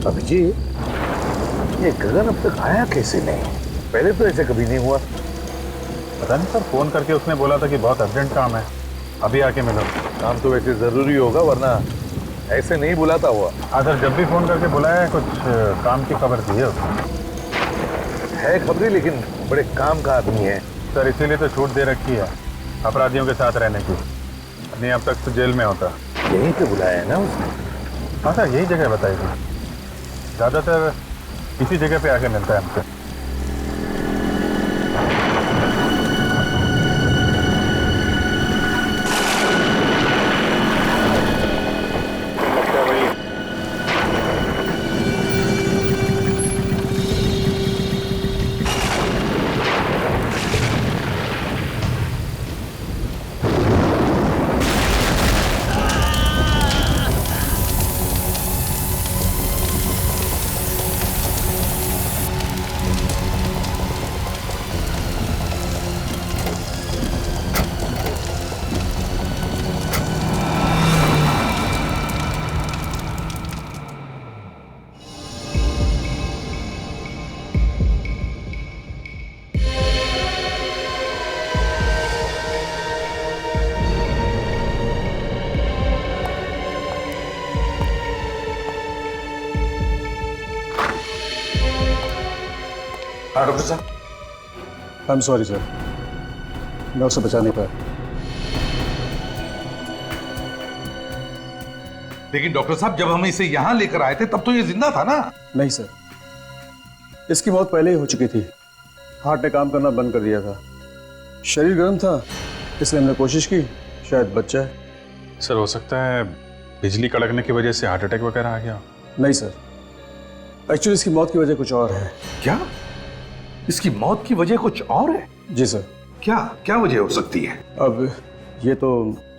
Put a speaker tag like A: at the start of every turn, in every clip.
A: अभिजीत, ये गगन अब तक आया कैसे नहीं? पहले तो ऐसे कभी नहीं हुआ।
B: पता नहीं सर, फोन करके उसने बोला था कि बहुत अर्जेंट काम है, अभी आके मिलो।
A: काम तो वैसे जरूरी होगा, वरना ऐसे नहीं बुलाता हुआ।
B: हाँ सर, जब भी फोन करके बुलाया है, कुछ काम की खबर दी है उसने।
A: है खबरी, लेकिन बड़े काम का आदमी है
B: सर, इसीलिए तो छूट दे रखी है अपराधियों के साथ रहने की, नहीं अब तक तो जेल में होता।
A: यहीं पे बुलाया है ना उसने?
B: हाँ सर, यही जगह बताई थी, ज़्यादातर इसी जगह पे आके मिलता है हमसे।
A: हाँ डॉक्टर साहब।
C: आई एम सॉरी सर, मैं उसे बचा नहीं पाया।
D: लेकिन डॉक्टर साहब, जब हम इसे यहाँ लेकर आए थे तब तो ये जिंदा था ना?
C: नहीं सर, इसकी मौत पहले ही हो चुकी थी। हार्ट ने काम करना बंद कर दिया था। शरीर गर्म था, इसलिए हमने कोशिश की, शायद बच जाए।
B: सर, हो सकता है बिजली कड़कने की वजह से हार्ट अटैक वगैरह आ गया।
C: नहीं सर, एक्चुअली इसकी मौत की वजह कुछ और है।
D: क्या? इसकी मौत की वजह कुछ और है?
C: जी सर।
D: क्या क्या वजह हो सकती है?
C: अब ये तो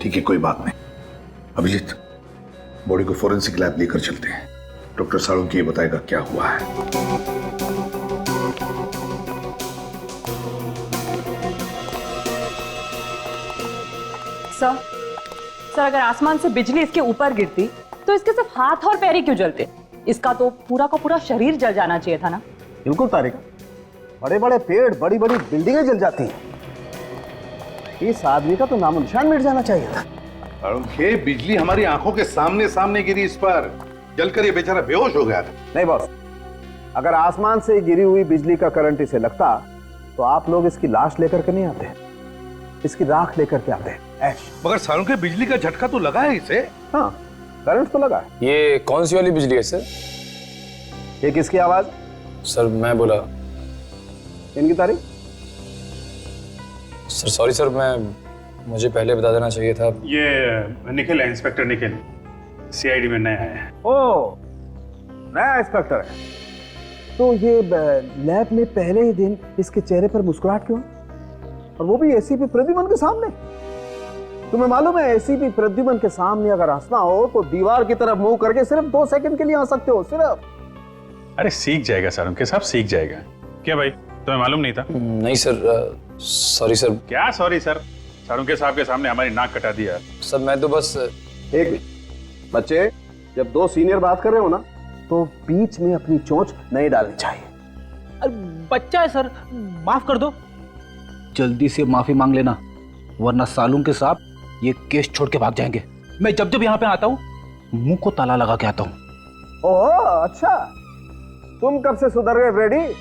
A: ठीक है, कोई बात नहीं। अभिजीत, बॉडी को फोरेंसिक लैब लेकर चलते हैं। डॉक्टर साळुंखे ये बताएगा क्या हुआ है।
E: सर अगर आसमान से बिजली इसके ऊपर गिरती तो इसके सिर्फ हाथ और पैर ही क्यों जलते? इसका तो पूरा का पूरा शरीर जल जाना चाहिए था ना।
F: बिल्कुल तारिक, बड़े बड़े पेड़, बड़ी बड़ी बिल्डिंगें जल जाती हैं। इस आदमी का तो नामो निशान मिट जाना चाहिए था।
D: साळुंखे, बिजली हमारी आंखों के सामने सामने गिरी इस पर, जलकर ये बेचारा बेहोश हो गया था।
F: नहीं बॉस, अगर आसमान से गिरी हुई बिजली का करंट इसे लगता तो आप लोग इसकी लाश लेकर के नहीं आते, इसकी राख लेकर के आते। ऐश।
D: मगर साळुंखे, बिजली का झटका तो लगा है इसे।
F: हाँ, करंट तो लगा।
G: ये कौन सी वाली बिजली है सर?
F: ये किसकी आवाज?
G: सर मैं बोला।
F: इनकी तारीख?
G: सर सॉरी सर, मुझे पहले बता देना चाहिए था।
B: ये निखिल है, इंस्पेक्टर निखिल, सीआईडी में नया है।
F: ओ, नया इंस्पेक्टर है। तो ये लैब में पहले ही दिन इसके चेहरे पर मुस्कुराहट क्यों, और वो भी एसीपी प्रद्युमन के सामने? तुम्हें मालूम है, एसीपी प्रद्युमन के सामने अगर हंसना हो तो दीवार की तरफ मुंह करके सिर्फ 2 सेकंड के लिए हंस सकते हो, सिर्फ।
B: अरे सीख जाएगा साळुंखे साहब, सीख जाएगा। क्या भाई, तुम्हें मालूम नहीं था?
G: नहीं सर, सॉरी सर।
B: क्या सॉरी सर? साळुंखे साहब के सामने हमारी नाक कटा दिया।
G: सर मैं तो बस
F: एक मिनट बच्चे, जब 2 सीनियर बात कर रहे हो ना तो बीच में अपनी चोंच नहीं डालनी चाहिए।
H: अरे बच्चा है सर, माफ कर दो। जल्दी से माफी मांग लेना, वरना साळुंखे साहब ये केस छोड़ के भाग जाएंगे। मैं जब जब यहाँ पे आता हूँ मुंह को ताला लगा के आता हूँ।
F: ओह अच्छा, तुम कब से सुधर गए फ्रेडी?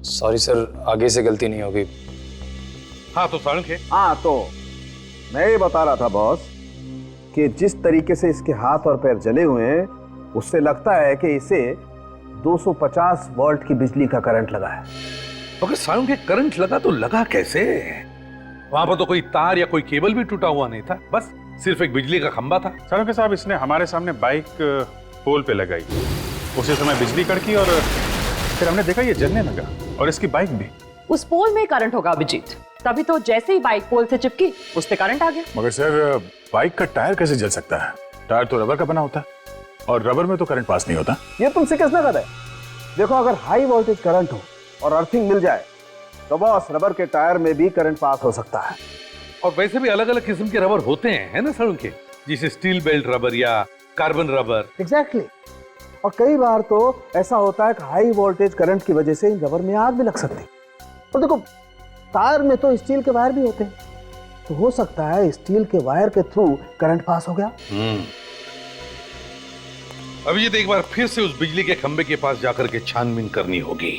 G: सॉरी सर, आगे से गलती नहीं होगी।
D: हाँ तो साळुंखे,
F: हाँ तो मैं ये बता रहा था बॉस कि जिस तरीके से इसके हाथ और पैर जले हुए हैं उससे लगता है कि इसे 250 वोल्ट की बिजली का करंट लगा है।
D: मगर साळुंखे, करंट लगा तो लगा कैसे? वहां पर तो कोई तार या कोई केबल भी टूटा हुआ नहीं था, बस सिर्फ एक बिजली का खंबा था।
B: साळुंखे साहब, इसने हमारे सामने बाइक पोल पे लगाई, उसी समय बिजली कड़की और फिर हमने देखा ये जलने लगा, और इसकी बाइक भी।
E: उस पोल में करंट होगा अभिजीत, तभी तो जैसे ही बाइक पोल से चिपकी उस पे करंट आ गया।
C: मगर सर, बाइक का टायर कैसे जल सकता है? टायर तो रबर का बना होता है, और रबर में तो करंट पास नहीं होता।
F: ये तुमसे किसने कहा है? देखो, अगर हाई वोल्टेज करंट हो और अर्थिंग मिल जाए तो बॉस रबर के टायर में भी करंट पास हो सकता है।
D: और वैसे भी अलग अलग किस्म के रबर होते हैं, है ना साळुंखे? जिसे स्टील बेल्ट रबर या कार्बन रबर।
F: एग्जैक्टली और कई बार तो ऐसा होता है कि हाई वोल्टेज करंट की वजह से इन रबर में आग भी लग सकती है। और देखो तार में तो स्टील के वायर भी होते हैं, तो हो सकता है स्टील के वायर के थ्रू करंट पास हो गया।
D: अभिजीत, एक बार फिर से उस बिजली के खंभे के पास जाकर के छानबीन करनी होगी।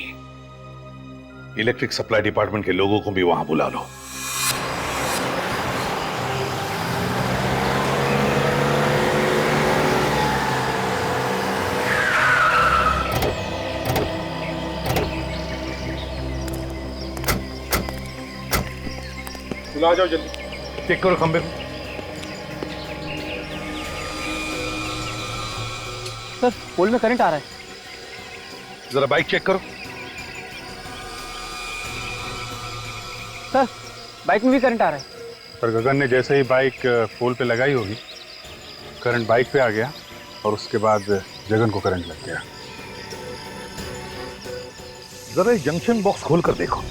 D: इलेक्ट्रिक सप्लाई डिपार्टमेंट के लोगों को भी वहां बुला लो।
B: बुला जाओ जल्दी।
D: चेक करो खंबे को।
H: सर पोल में करंट आ रहा है।
D: जरा बाइक चेक करो।
H: सर बाइक में भी करंट आ रहा है।
B: पर गगन ने जैसे ही बाइक पोल पे लगाई होगी, करंट बाइक पे आ गया और उसके बाद जगन को करंट लग गया।
D: जरा जंक्शन बॉक्स खोल कर देखो।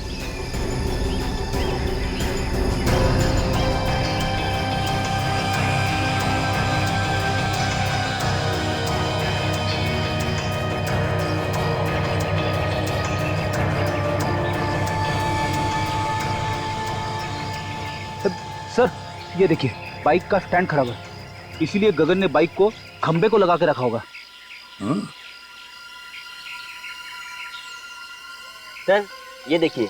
H: सर ये देखिए बाइक का स्टैंड खराब है, इसीलिए गगन ने बाइक को खंबे को लगा के रखा होगा।
I: सर ये देखिए,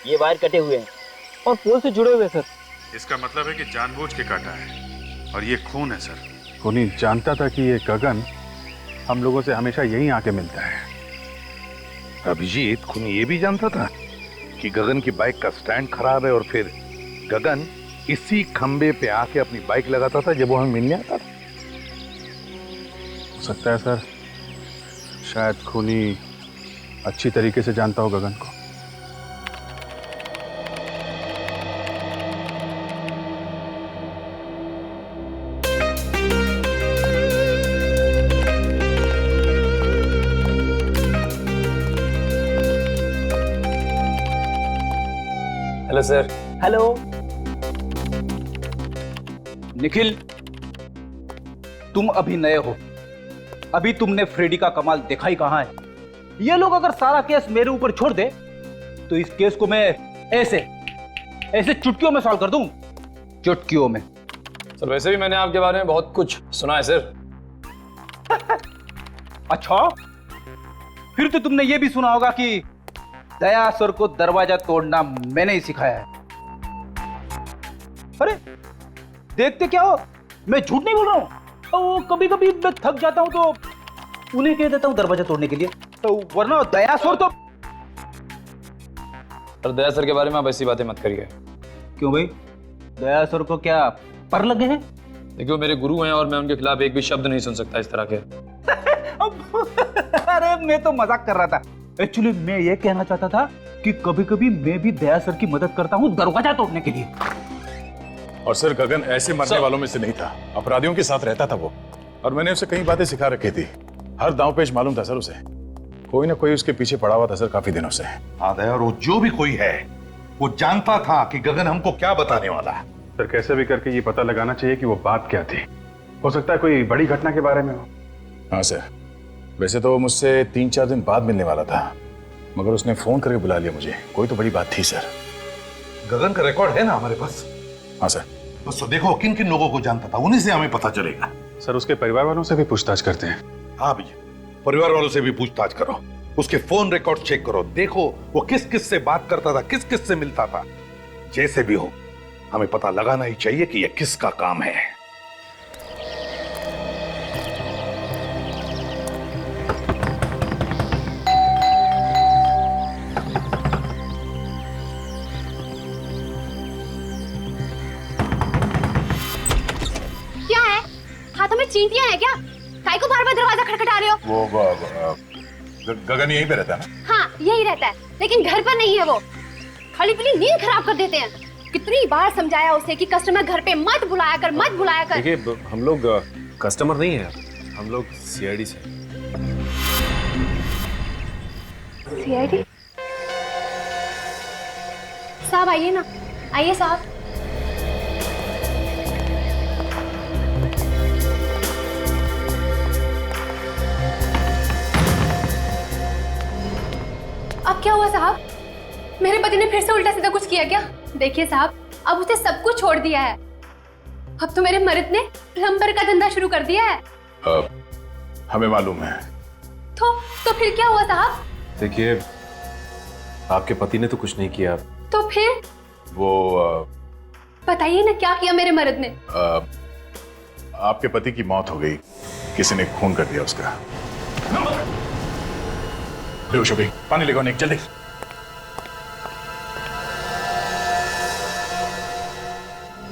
I: ये वायर कटे हुए हैं और पोल से जुड़े हुए हैं सर।
B: इसका मतलब है कि जानबूझ के काटा है और ये खून है सर। खूनी जानता था कि ये गगन हम लोगों से हमेशा यहीं आके मिलता है।
D: अभिजीत, खूनी ये भी जानता था कि गगन की बाइक का स्टैंड खराब है और फिर गगन इसी खंबे पे आके अपनी बाइक लगाता था जब वो हमें मिलने आता था।
B: हो सकता है सर, शायद खूनी अच्छी तरीके से जानता हो गगन को।
G: Hello sir.
I: हेलो।
H: निखिल तुम अभी नए हो, अभी तुमने फ्रेडी का कमाल देखा ही कहां है। ये लोग अगर सारा केस मेरे ऊपर छोड़ दे तो इस केस को मैं ऐसे ऐसे चुटकियों में सॉल्व कर दूं, चुटकियों में।
G: सर वैसे भी मैंने आपके बारे में बहुत कुछ सुना है सर।
H: अच्छा, फिर तो तुमने ये भी सुना होगा कि दयासुर को दरवाजा तोड़ना मैंने ही सिखाया है। अरे देखते क्या हो, मैं झूठ नहीं बोल रहा हूं। कभी कभी मैं थक जाता हूं तो उन्हें कह देता हूं दरवाजा तोड़ने के लिए, तो वरना दयासुर तो।
G: सर दया सर के बारे में आप ऐसी बातें मत करिए।
H: क्यों भाई, दयासुर को क्या पर लगे हैं?
G: देखिए वो मेरे गुरु हैं और मैं उनके खिलाफ एक भी शब्द नहीं सुन सकता इस तरह के।
H: अरे मैं तो मजाक कर रहा था। एक्चुअली मैं ये कहना चाहता था कि कभी कभी मैं भी दया सर की मदद करता हूँ दरवाजा तोड़ने के लिए।
B: और सर गगन ऐसे मरने वालों में से नहीं था, अपराधियों के साथ रहता था वो, और मैंने उसे कई बातें सिखा रखी थी। हर दांव पेच मालूम था सर उसे, कोई ना कोई उसके पीछे पड़ा हुआ था सर काफी दिनों से।
D: हाँ दया, और वो जो भी कोई है वो जानता था कि गगन हमको क्या बताने वाला है।
B: सर कैसे भी करके ये पता लगाना चाहिए कि वो बात क्या थी। हो सकता है कोई बड़ी घटना के बारे में हो।
J: हाँ सर, वैसे तो मुझसे 3-4 दिन बाद मिलने वाला था, मगर उसने फोन करके बुला लिया मुझे। कोई तो बड़ी बात थी सर।
D: गगन का रिकॉर्ड है ना हमारे पास?
J: हाँ सर।
D: बस तो देखो किन किन लोगों को जानता था, उन्हीं से हमें पता चलेगा।
B: सर उसके परिवार वालों से भी पूछताछ करते हैं।
D: हाँ भैया, परिवार वालों से भी पूछताछ करो, उसके फोन रिकॉर्ड चेक करो, देखो वो किस किस से बात करता था, किस किस से मिलता था। जैसे भी हो हमें पता लगाना ही चाहिए कि यह किसका काम है।
K: क्या है? हाथों में चींटियां हैं क्या? काय को बार बार दरवाजा खटखटा रहे हो?
J: वो गगन यहीं पे रहता है ना?
K: हाँ यही रहता है, लेकिन घर पर नहीं है वो। खाली पीली नींद खराब कर देते हैं। कितनी बार समझाया उसे कि कस्टमर घर पे मत बुलाया कर, मत बुलाया कर।
L: देखिए हम लोग कस्टमर नहीं है, हम लोग सीआईडी से।
K: सीआईडी? साहब आइए ना, आइए साहब। अब क्या हुआ साहब? मेरे पति ने फिर से उल्टा सीधा कुछ किया क्या? देखिए साहब, अब उसने सब कुछ छोड़ दिया है। अब तो मेरे मर्द ने प्लम्बर का धंधा शुरू कर दिया है।
B: हमें मालूम है।
K: तो फिर क्या हुआ साहब?
L: देखिए, आपके पति ने तो कुछ नहीं किया।
K: तो फिर
B: वो
K: बताइए ना, क्या किया मेरे मर्द ने?
B: आपके पति की मौत हो गई, किसी ने खून कर दिया उसका। बेहोश हो गई। पानी लेकर निक जल्दी।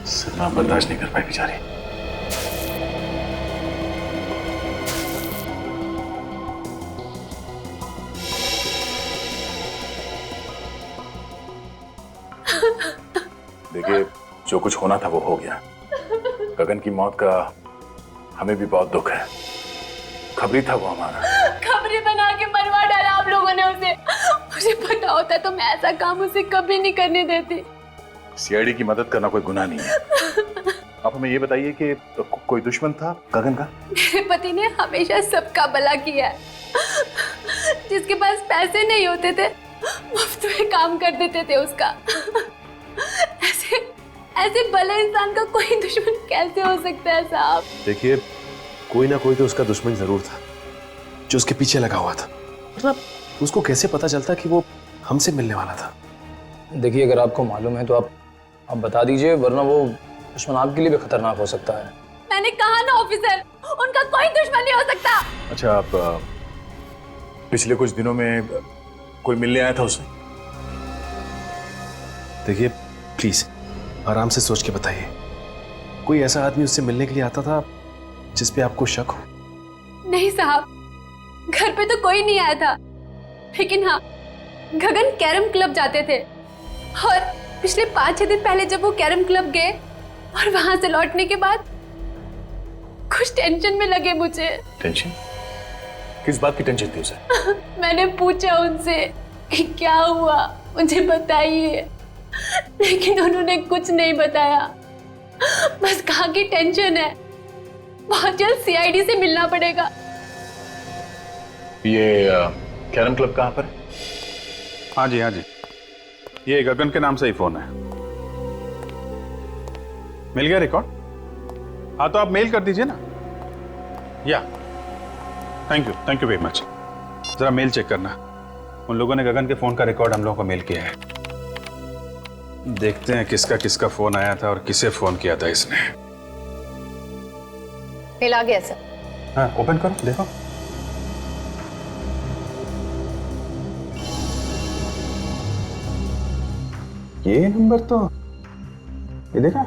B: सदमा बर्दाश्त नहीं कर पाई बेचारी। देखिए, जो कुछ होना था वो हो गया। गगन की मौत का हमें भी बहुत दुख है। खबरी था वो हमारा।
K: खबरी बना के मरवा डाला आप लोगों ने उसे। मुझे पता होता तो मैं ऐसा काम उसे कभी नहीं करने देती।
B: सीआईडी की मदद करना कोई गुनाह नहीं है। आप हमें ये बताइए कि कोई दुश्मन था गगन का?
K: मेरे पति ने हमेशा सबका भला किया है। जिसके पास पैसे नहीं होते थे, मुफ्त में काम कर देते थे उसका। ऐसे भले इंसान का कोई दुश्मन कैसे हो सकता है साहब?
L: देखिए, कोई ना कोई तो उसका दुश्मन जरूर था जो उसके पीछे लगा हुआ था। मतलब उसको कैसे पता चलता कि वो हमसे मिलने वाला था?
G: देखिए, अगर आपको मालूम है तो आप बता दीजिए, वरना वो दुश्मन आपके लिए भी खतरनाक हो सकता है।
K: मैंने कहा ना ऑफिसर, उनका कोई दुश्मन नहीं हो सकता।
B: अच्छा, आप पिछले कुछ दिनों में कोई मिलने आया था उसे?
L: देखिए, प्लीज आराम से सोच के बताइए। कोई ऐसा आदमी उससे मिलने के लिए आता था जिस पे आपको शक हो?
K: नहीं साहब, घर पे तो कोई नहीं आया था। लेकिन हाँ, गगन कैरम क्लब जाते थे और पिछले 5-6 दिन पहले जब वो कैरम क्लब गए और वहां से लौटने के बाद कुछ टेंशन में लगे मुझे।
B: टेंशन? किस बात की टेंशन थी उसे?
K: मैंने पूछा उनसे कि क्या हुआ, मुझे बताइए, लेकिन उन्होंने कुछ नहीं बताया। बस कहा कि टेंशन है, बहुत जल्द सीआईडी से मिलना पड़ेगा।
B: ये कैरम क्लब कहाँ पर है?
J: हाँ जी, हाँ जी, ये गगन के नाम से ही फोन है। मिल गया रिकॉर्ड? हाँ, तो आप मेल कर दीजिए ना। या थैंक यू वेरी मच। जरा मेल चेक करना, उन लोगों ने गगन के फोन का रिकॉर्ड हम लोगों को मेल किया है। देखते हैं किसका किसका फोन आया था और किसे फोन किया था इसने।
K: मेल आ गया सर।
J: हाँ, ओपन करो, देखो। ये नंबर तो, ये देखा,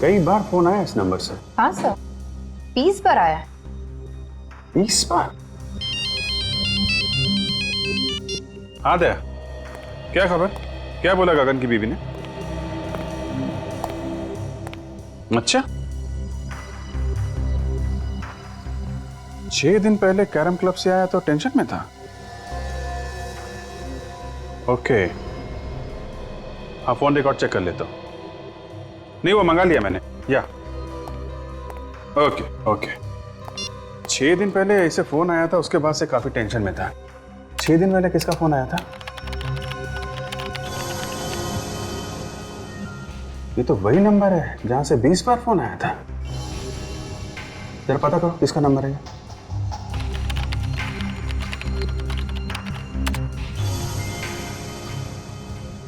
J: कई बार फोन आया इस नंबर से।
E: हाँ सर, 20 बार आया है।
J: 20 बार? हाँ दया, क्या खबर? क्या बोला गगन की बीवी ने? अच्छा, 6 दिन पहले कैरम क्लब से आया तो टेंशन में था। ओके, हाँ, फोन रिकॉर्ड चेक कर लेता हूं। नहीं, वो मंगा लिया मैंने। या ओके। 6 दिन पहले ऐसे फोन आया था, उसके बाद से काफी टेंशन में था। 6 दिन पहले किसका फोन आया था? ये तो वही नंबर है जहां से 20 बार फोन आया था। जरा पता करो किसका नंबर है।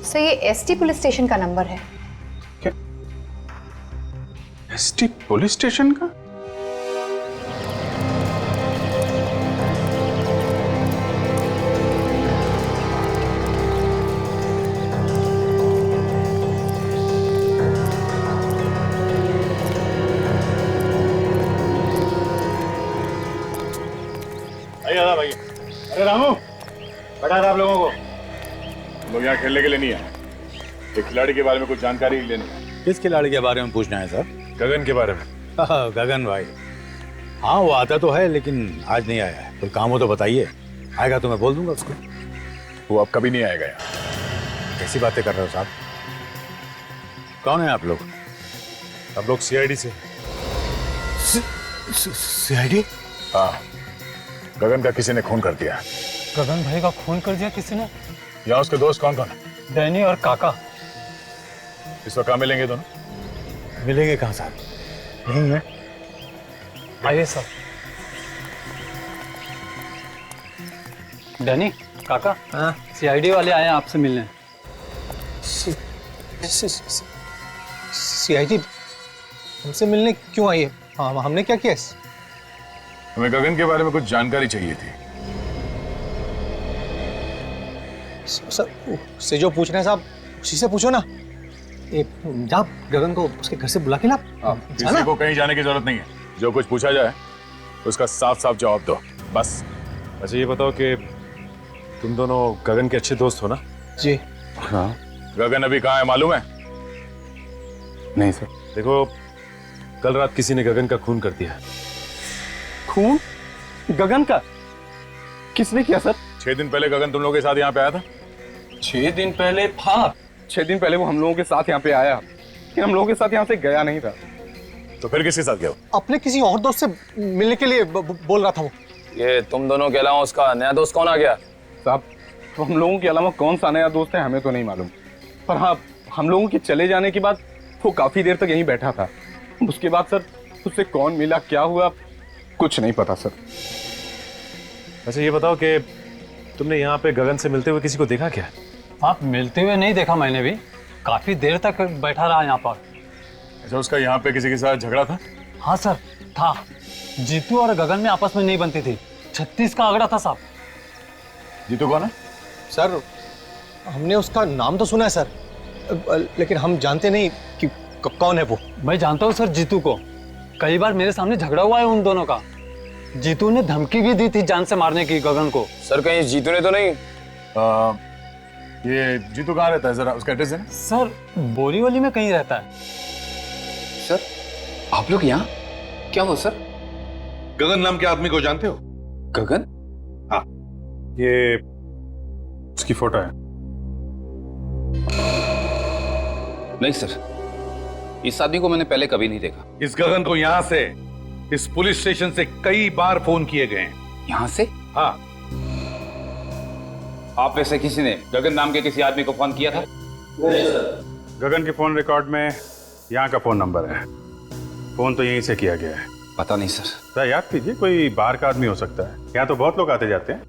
E: सर, ये एसटी पुलिस स्टेशन का नंबर है।
J: क्या? एसटी पुलिस स्टेशन का?
B: भाई, अरे रामू, बता आप लोगों को, लोग यहाँ खेलने के लिए नहीं आए। एक खिलाड़ी के बारे में कुछ जानकारी लेनी है।
M: किस खिलाड़ी के बारे में पूछना है सर?
B: गगन के बारे में।
M: गगन भाई, हाँ वो आता तो है लेकिन आज नहीं आया है। कोई काम हो तो बताइए, आएगा तो मैं बोल दूंगा उसको।
B: वो अब कभी नहीं आएगा यहाँ।
M: कैसी बातें कर रहे हो साहब? कौन है आप लोग?
B: हम लोग सीआईडी से।
M: सीआईडी?
B: हाँ, गगन का किसी ने खून कर दिया।
G: गगन भाई का खून कर दिया किसी ने?
B: यहाँ उसके दोस्त कौन कौन है?
G: डैनी और काका।
B: इस वक्त कहाँ मिलेंगे दोनों?
M: मिलेंगे कहाँ साहब? यहीं है।
G: आइए सर। डैनी, काका,
M: हाँ?
G: सीआईडी वाले आए हैं आपसे मिलने।
M: सीआईडी हमसे मिलने क्यों आई है? हाँ, हमने क्या किया?
B: हमें गगन के बारे में कुछ जानकारी चाहिए थी।
M: सर, उससे जो पूछ रहे हैं साहब, उसी से पूछो ना। जा गगन को उसके घर से बुला के ला।
B: किसी को कहीं जाने की जरूरत नहीं है। जो कुछ पूछा जाए उसका साफ साफ जवाब दो, बस।
L: अच्छा ये बताओ कि तुम दोनों गगन के अच्छे दोस्त हो ना?
M: जी
L: हाँ।
B: गगन अभी कहाँ है मालूम है?
L: नहीं सर। देखो, कल रात किसी ने गगन का खून कर दिया।
F: खून? गगन का? किसने किया सर?
B: 6 दिन पहले गगन तुम लोगों के साथ यहाँ पे आया था।
F: 6 दिन पहले? हाँ, 6 दिन पहले वो हम लोगों के साथ यहाँ पे आया, लेकिन हम लोगों के साथ यहाँ से गया नहीं था।
B: तो फिर किसके साथ गया?
M: अपने किसी और दोस्त से मिलने के लिए बोल रहा था वो।
G: ये तुम दोनों के अलावा उसका नया दोस्त कौन आ गया?
F: साहब, तो हम लोगों के अलावा कौन सा नया दोस्त है हमें तो नहीं मालूम, पर हाँ, हम लोगों के चले जाने के बाद वो काफी देर तक यहीं बैठा था। उसके बाद सर उससे कौन मिला, क्या हुआ, कुछ नहीं पता सर।
L: अच्छा ये बताओ कि तुमने यहाँ पे गगन से मिलते हुए किसी को देखा क्या?
G: आप मिलते हुए नहीं देखा मैंने भी, काफी देर तक बैठा रहा यहाँ पर।
B: अच्छा, उसका यहाँ पे किसी के साथ झगड़ा था?
G: हाँ सर, था। जीतू और गगन में आपस में नहीं बनती थी, 36 का आंकड़ा था साहब।
B: जीतू कौन है?
M: सर, हमने उसका नाम तो सुना है सर, लेकिन हम जानते नहीं कि कौन है वो।
G: मैं जानता हूँ सर जीतू को, कई बार मेरे सामने झगड़ा हुआ है उन दोनों का। जीतू ने धमकी भी दी थी जान से मारने की गगन को।
I: सर कहीं जीतू ने तो नहीं?
B: ये जीतू कहाँ रहता है, जरा उसका एड्रेस है ना?
G: सर बोरीवली में कहीं रहता है।
D: सर आप लोग यहाँ क्या हो? सर गगन नाम के आदमी को जानते हो?
J: गगन?
D: हाँ,
J: ये उसकी फोटो है।
N: नहीं सर, इस आदमी को मैंने पहले कभी नहीं देखा।
D: इस गगन को यहाँ से, इस पुलिस स्टेशन से कई बार फोन किए गए हैं।
N: यहाँ से?
D: हाँ।
N: आप में से किसी ने गगन नाम के किसी आदमी को फोन किया था?
J: नहीं सर। गगन के फोन रिकॉर्ड में यहाँ का फोन नंबर है, फोन तो यहीं से किया गया है।
N: पता नहीं सर।
J: तो याद कीजिए, कोई बाहर का आदमी हो सकता है, यहाँ तो बहुत लोग आते जाते हैं।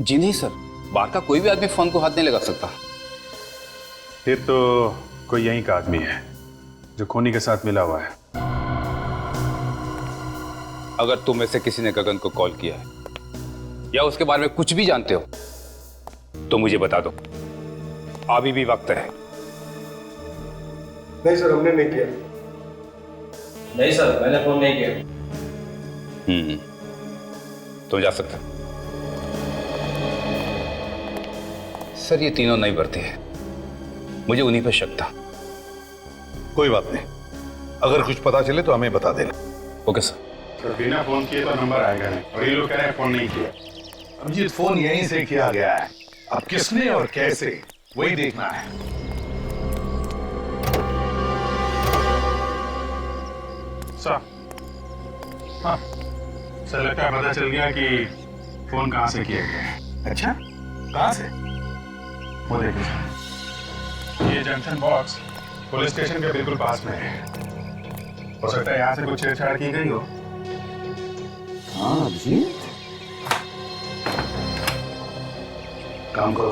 N: जी नहीं सर, बाहर का कोई भी आदमी फोन को हाथ नहीं लगा सकता।
J: फिर तो कोई यहीं का आदमी है जो खूनी के साथ मिला हुआ है।
N: अगर तुम में से किसी ने गगन को कॉल किया है या उसके बारे में कुछ भी जानते हो तो मुझे बता दो, अभी भी वक्त है।
C: नहीं सर, हमने नहीं किया।
I: नहीं सर, मैंने फोन नहीं किया।
N: तुम जा सकते हो। सर ये तीनों नहीं बढ़ते हैं, मुझे उन्हीं पर शक था।
D: कोई बात नहीं, अगर कुछ पता चले तो हमें बता देना।
N: Okay sir.
J: तो बिना फोन किए तो नंबर आएगा नहीं, और ये लोग कह रहे हैं फोन नहीं किया।
D: अभिजीत, फोन यहीं से किया गया है, अब किसने और कैसे वही देखना है।
J: सर, हाँ सर, लगता है पता चल गया कि फोन कहाँ से किया गया है।
D: अच्छा, कहाँ से?
J: वो देखिए सर, ये जंक्शन बॉक्स पुलिस स्टेशन के बिल्कुल पास में है। हो सकता है यहाँ से कुछ छेड़छाड़ की गई हो।
D: हाँ जी, काम करो,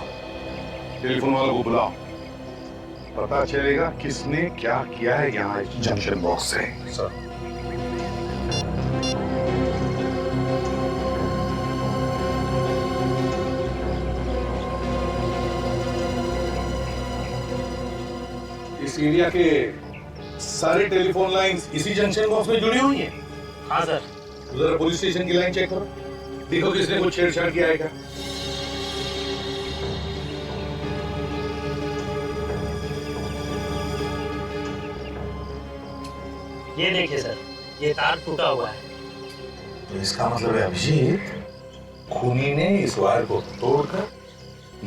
D: टेलीफोन वालों को बुलाओ, पता चलेगा किसने क्या किया है यहाँ इस जंक्शन बॉक्स से।
J: सर
D: इस एरिया के सारे टेलीफोन लाइंस इसी जंक्शन बॉक्स में जुड़ी हुई हैं।
I: हाँ सर।
D: जरा पुलिस स्टेशन की लाइन चेक करो, देखो किसने कुछ छेड़छाड़ किया है क्या।
I: ये देखिए सर, ये तार टूटा हुआ है।
D: तो इसका मतलब है अभिजीत, खूनी ने इस वायर को तोड़कर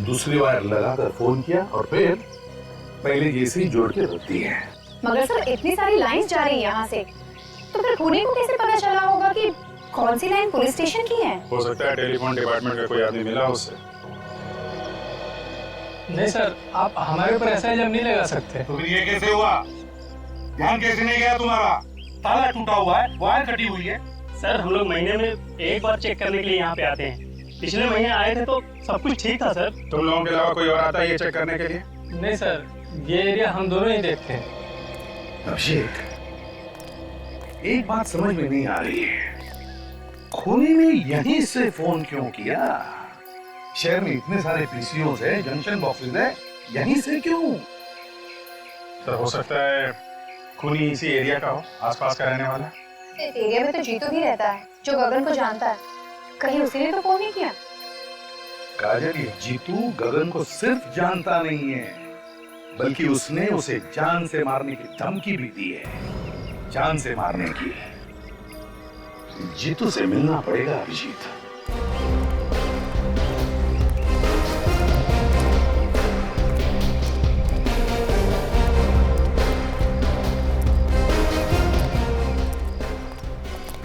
D: दूसरी वायर लगाकर फोन किया और फिर पहले जैसे ही जोड़ के रख दी है।
K: मगर सर इतनी सारी लाइंस जा रही है यहाँ से, तो फिर खूनी को कैसे पता चला होगा कि कौन सी लाइन पुलिस स्टेशन की है?
J: हो सकता है टेलीफोन डिपार्टमेंट का कोई आदमी मिला उससे।
G: नहीं सर, आप हमारे ऊपर ऐसा इल्जाम नहीं लगा सकते।
D: तो फिर ये कैसे हुआ? ध्यान कैसे नहीं गया तुम्हारा? ताला टूटा हुआ है, वायर कटी हुई है।
O: सर हम लोग महीने में एक बार चेक करने के लिए यहाँ पे आते हैं। पिछले महीने आए थे तो सब कुछ ठीक था सर।
J: तुम लोगों के अलावा कोई और आता है ये चेक करने के लिए?
G: नहीं सर, ये एरिया हम दोनों ही देखते हैं।
D: अभिषेक, एक बात समझ में नहीं आ रही है, खूनी ने यहीं से फोन क्यों किया? शहर में इतने सारे पीसीओस है, जंक्शन बॉक्सेस है, यहीं से क्यों?
J: सर हो सकता है खूनी इसी एरिया का हो, आसपास का रहने वाला।
K: इस एरिया में तो जीतू भी रहता है जो गगन को जानता है। कहीं उसी ने तो फोन नहीं किया?
D: काजल, ये जीतू गगन को सिर्फ जानता नहीं है, बल्कि उसने उसे जान से मारने की धमकी भी दी है। जान से मारने की। जीतू से मिलना पड़ेगा अभिजीत।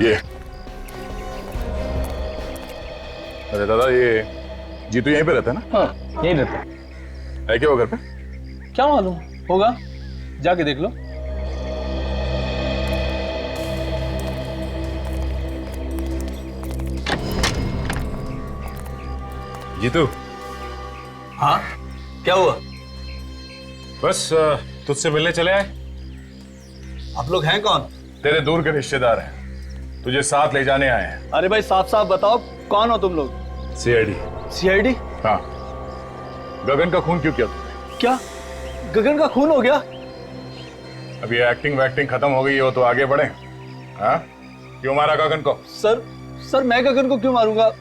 B: ये अरे दादा, ये जीतू यहीं पे रहता है ना?
G: हाँ, यहीं रहता है।
B: है क्या वो घर पे?
G: क्या मालूम, होगा, जाके देख लो।
B: जीतू।
G: हाँ, क्या हुआ?
B: बस तुझसे मिलने चले आए।
G: आप लोग हैं कौन?
B: तेरे दूर के रिश्तेदार हैं, तुझे साथ ले जाने आए हैं।
G: अरे भाई साफ साफ बताओ, कौन हो तुम लोग?
B: सीआईडी।
G: सीआईडी?
B: हाँ। गगन का खून क्यों किया तुमने?
G: क्या गगन का खून हो गया?
B: अब ये एक्टिंग वैक्टिंग खत्म हो गई हो तो आगे बढ़े। हाँ, क्यों मारा गगन को?
G: सर मैं गगन को क्यों मारूंगा?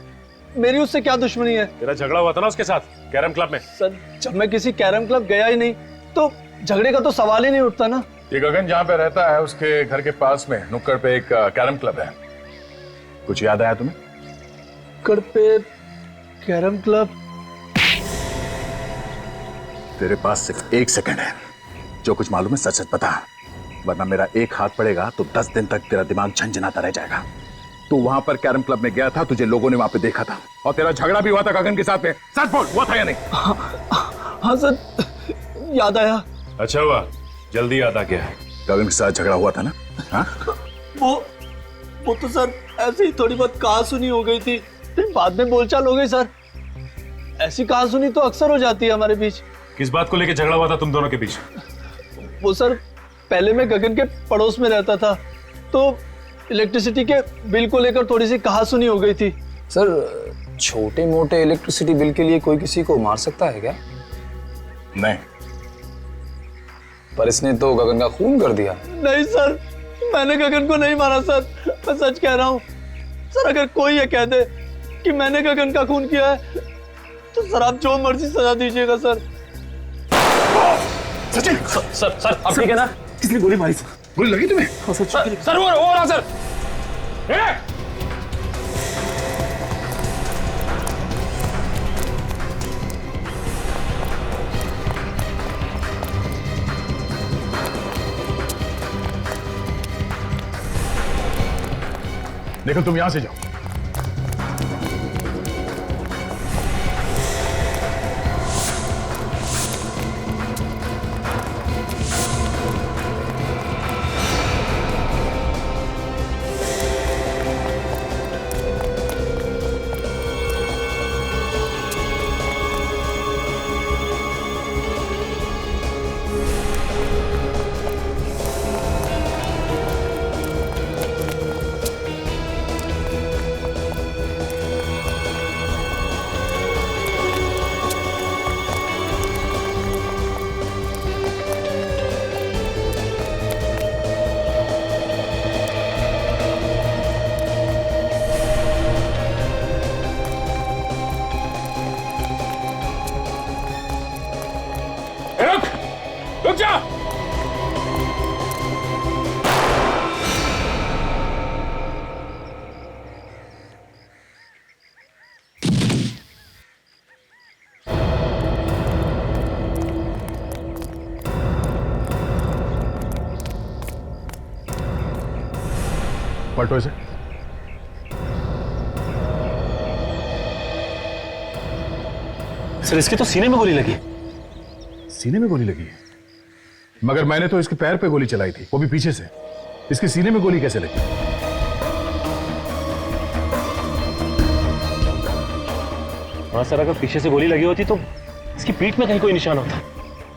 G: मेरी उससे क्या दुश्मनी है?
J: तेरा झगड़ा हुआ था ना उसके साथ कैरम क्लब में।
G: सर जब मैं किसी कैरम क्लब गया ही नहीं तो झगड़े का तो सवाल ही नहीं उठता ना।
B: ये गगन जहाँ पे रहता है उसके घर के पास में नुक्कड़ पे एक कैरम क्लब है। कुछ याद आया तुम्हें?
G: नुक्कड़ पे कैरम क्लब?
B: तेरे पास सिर्फ 1 सेकंड है, जो कुछ मालूम है सच सच बता, वरना मेरा एक हाथ पड़ेगा तो 10 दिन तक तेरा दिमाग झंझनाता रह जाएगा। तू वहां पर कैरम क्लब में गया था, तुझे लोगों ने वहां पे देखा था, और तेरा झगड़ा भी हुआ था गगन के साथ में। सच बोल, हुआ था या नहीं?
G: हाँ सर, याद आया।
J: अच्छा हुआ, जल्दी याद आ गया।
B: गगन के साथ झगड़ा हुआ था ना? हाँ?
G: वो तो सर ऐसे ही थोड़ी बहुत कहा सुनी हो गई थी, फिर बाद में बोलचाल हो गई सर। ऐसी कहा सुनी तो अक्सर हो जाती है हमारे बीच।
J: किस बात को लेकर झगड़ा हुआ था तुम दोनों के बीच?
G: वो सर, पहले मैं गगन के पड़ोस में रहता था तो इलेक्ट्रिसिटी के बिल को लेकर थोड़ी सी कहा सुनी हो गई थी।
P: सर छोटे मोटे इलेक्ट्रिसिटी बिल के लिए कोई किसी को मार सकता है क्या?
B: नहीं।
P: पर इसने तो गगन का खून कर दिया।
G: नहीं सर, मैंने गगन को नहीं मारा सर, मैं सच कह रहा हूँ सर। अगर कोई ये कह दे कि मैंने गगन का खून किया है तो सर आप जो मर्जी सजा दीजिएगा सर।
B: सचिन!
P: सर अब ठीक है ना?
A: किसने गोली मारी? गोली लगी तुम्हें?
P: सर वो रहा सर।
B: देखो तुम यहां से जाओ।
J: रुक जा।
B: पलटो इसे।
L: सर इसके तो सीने में गोली लगी।
B: सीने में गोली लगी है? मगर मैंने तो इसके पैर पे गोली चलाई थी, वो भी पीछे से। इसके सीने में गोली कैसे लगी?
L: हाँ सर, अगर पीछे से गोली लगी होती तो इसकी पीठ में कहीं कोई निशान होता,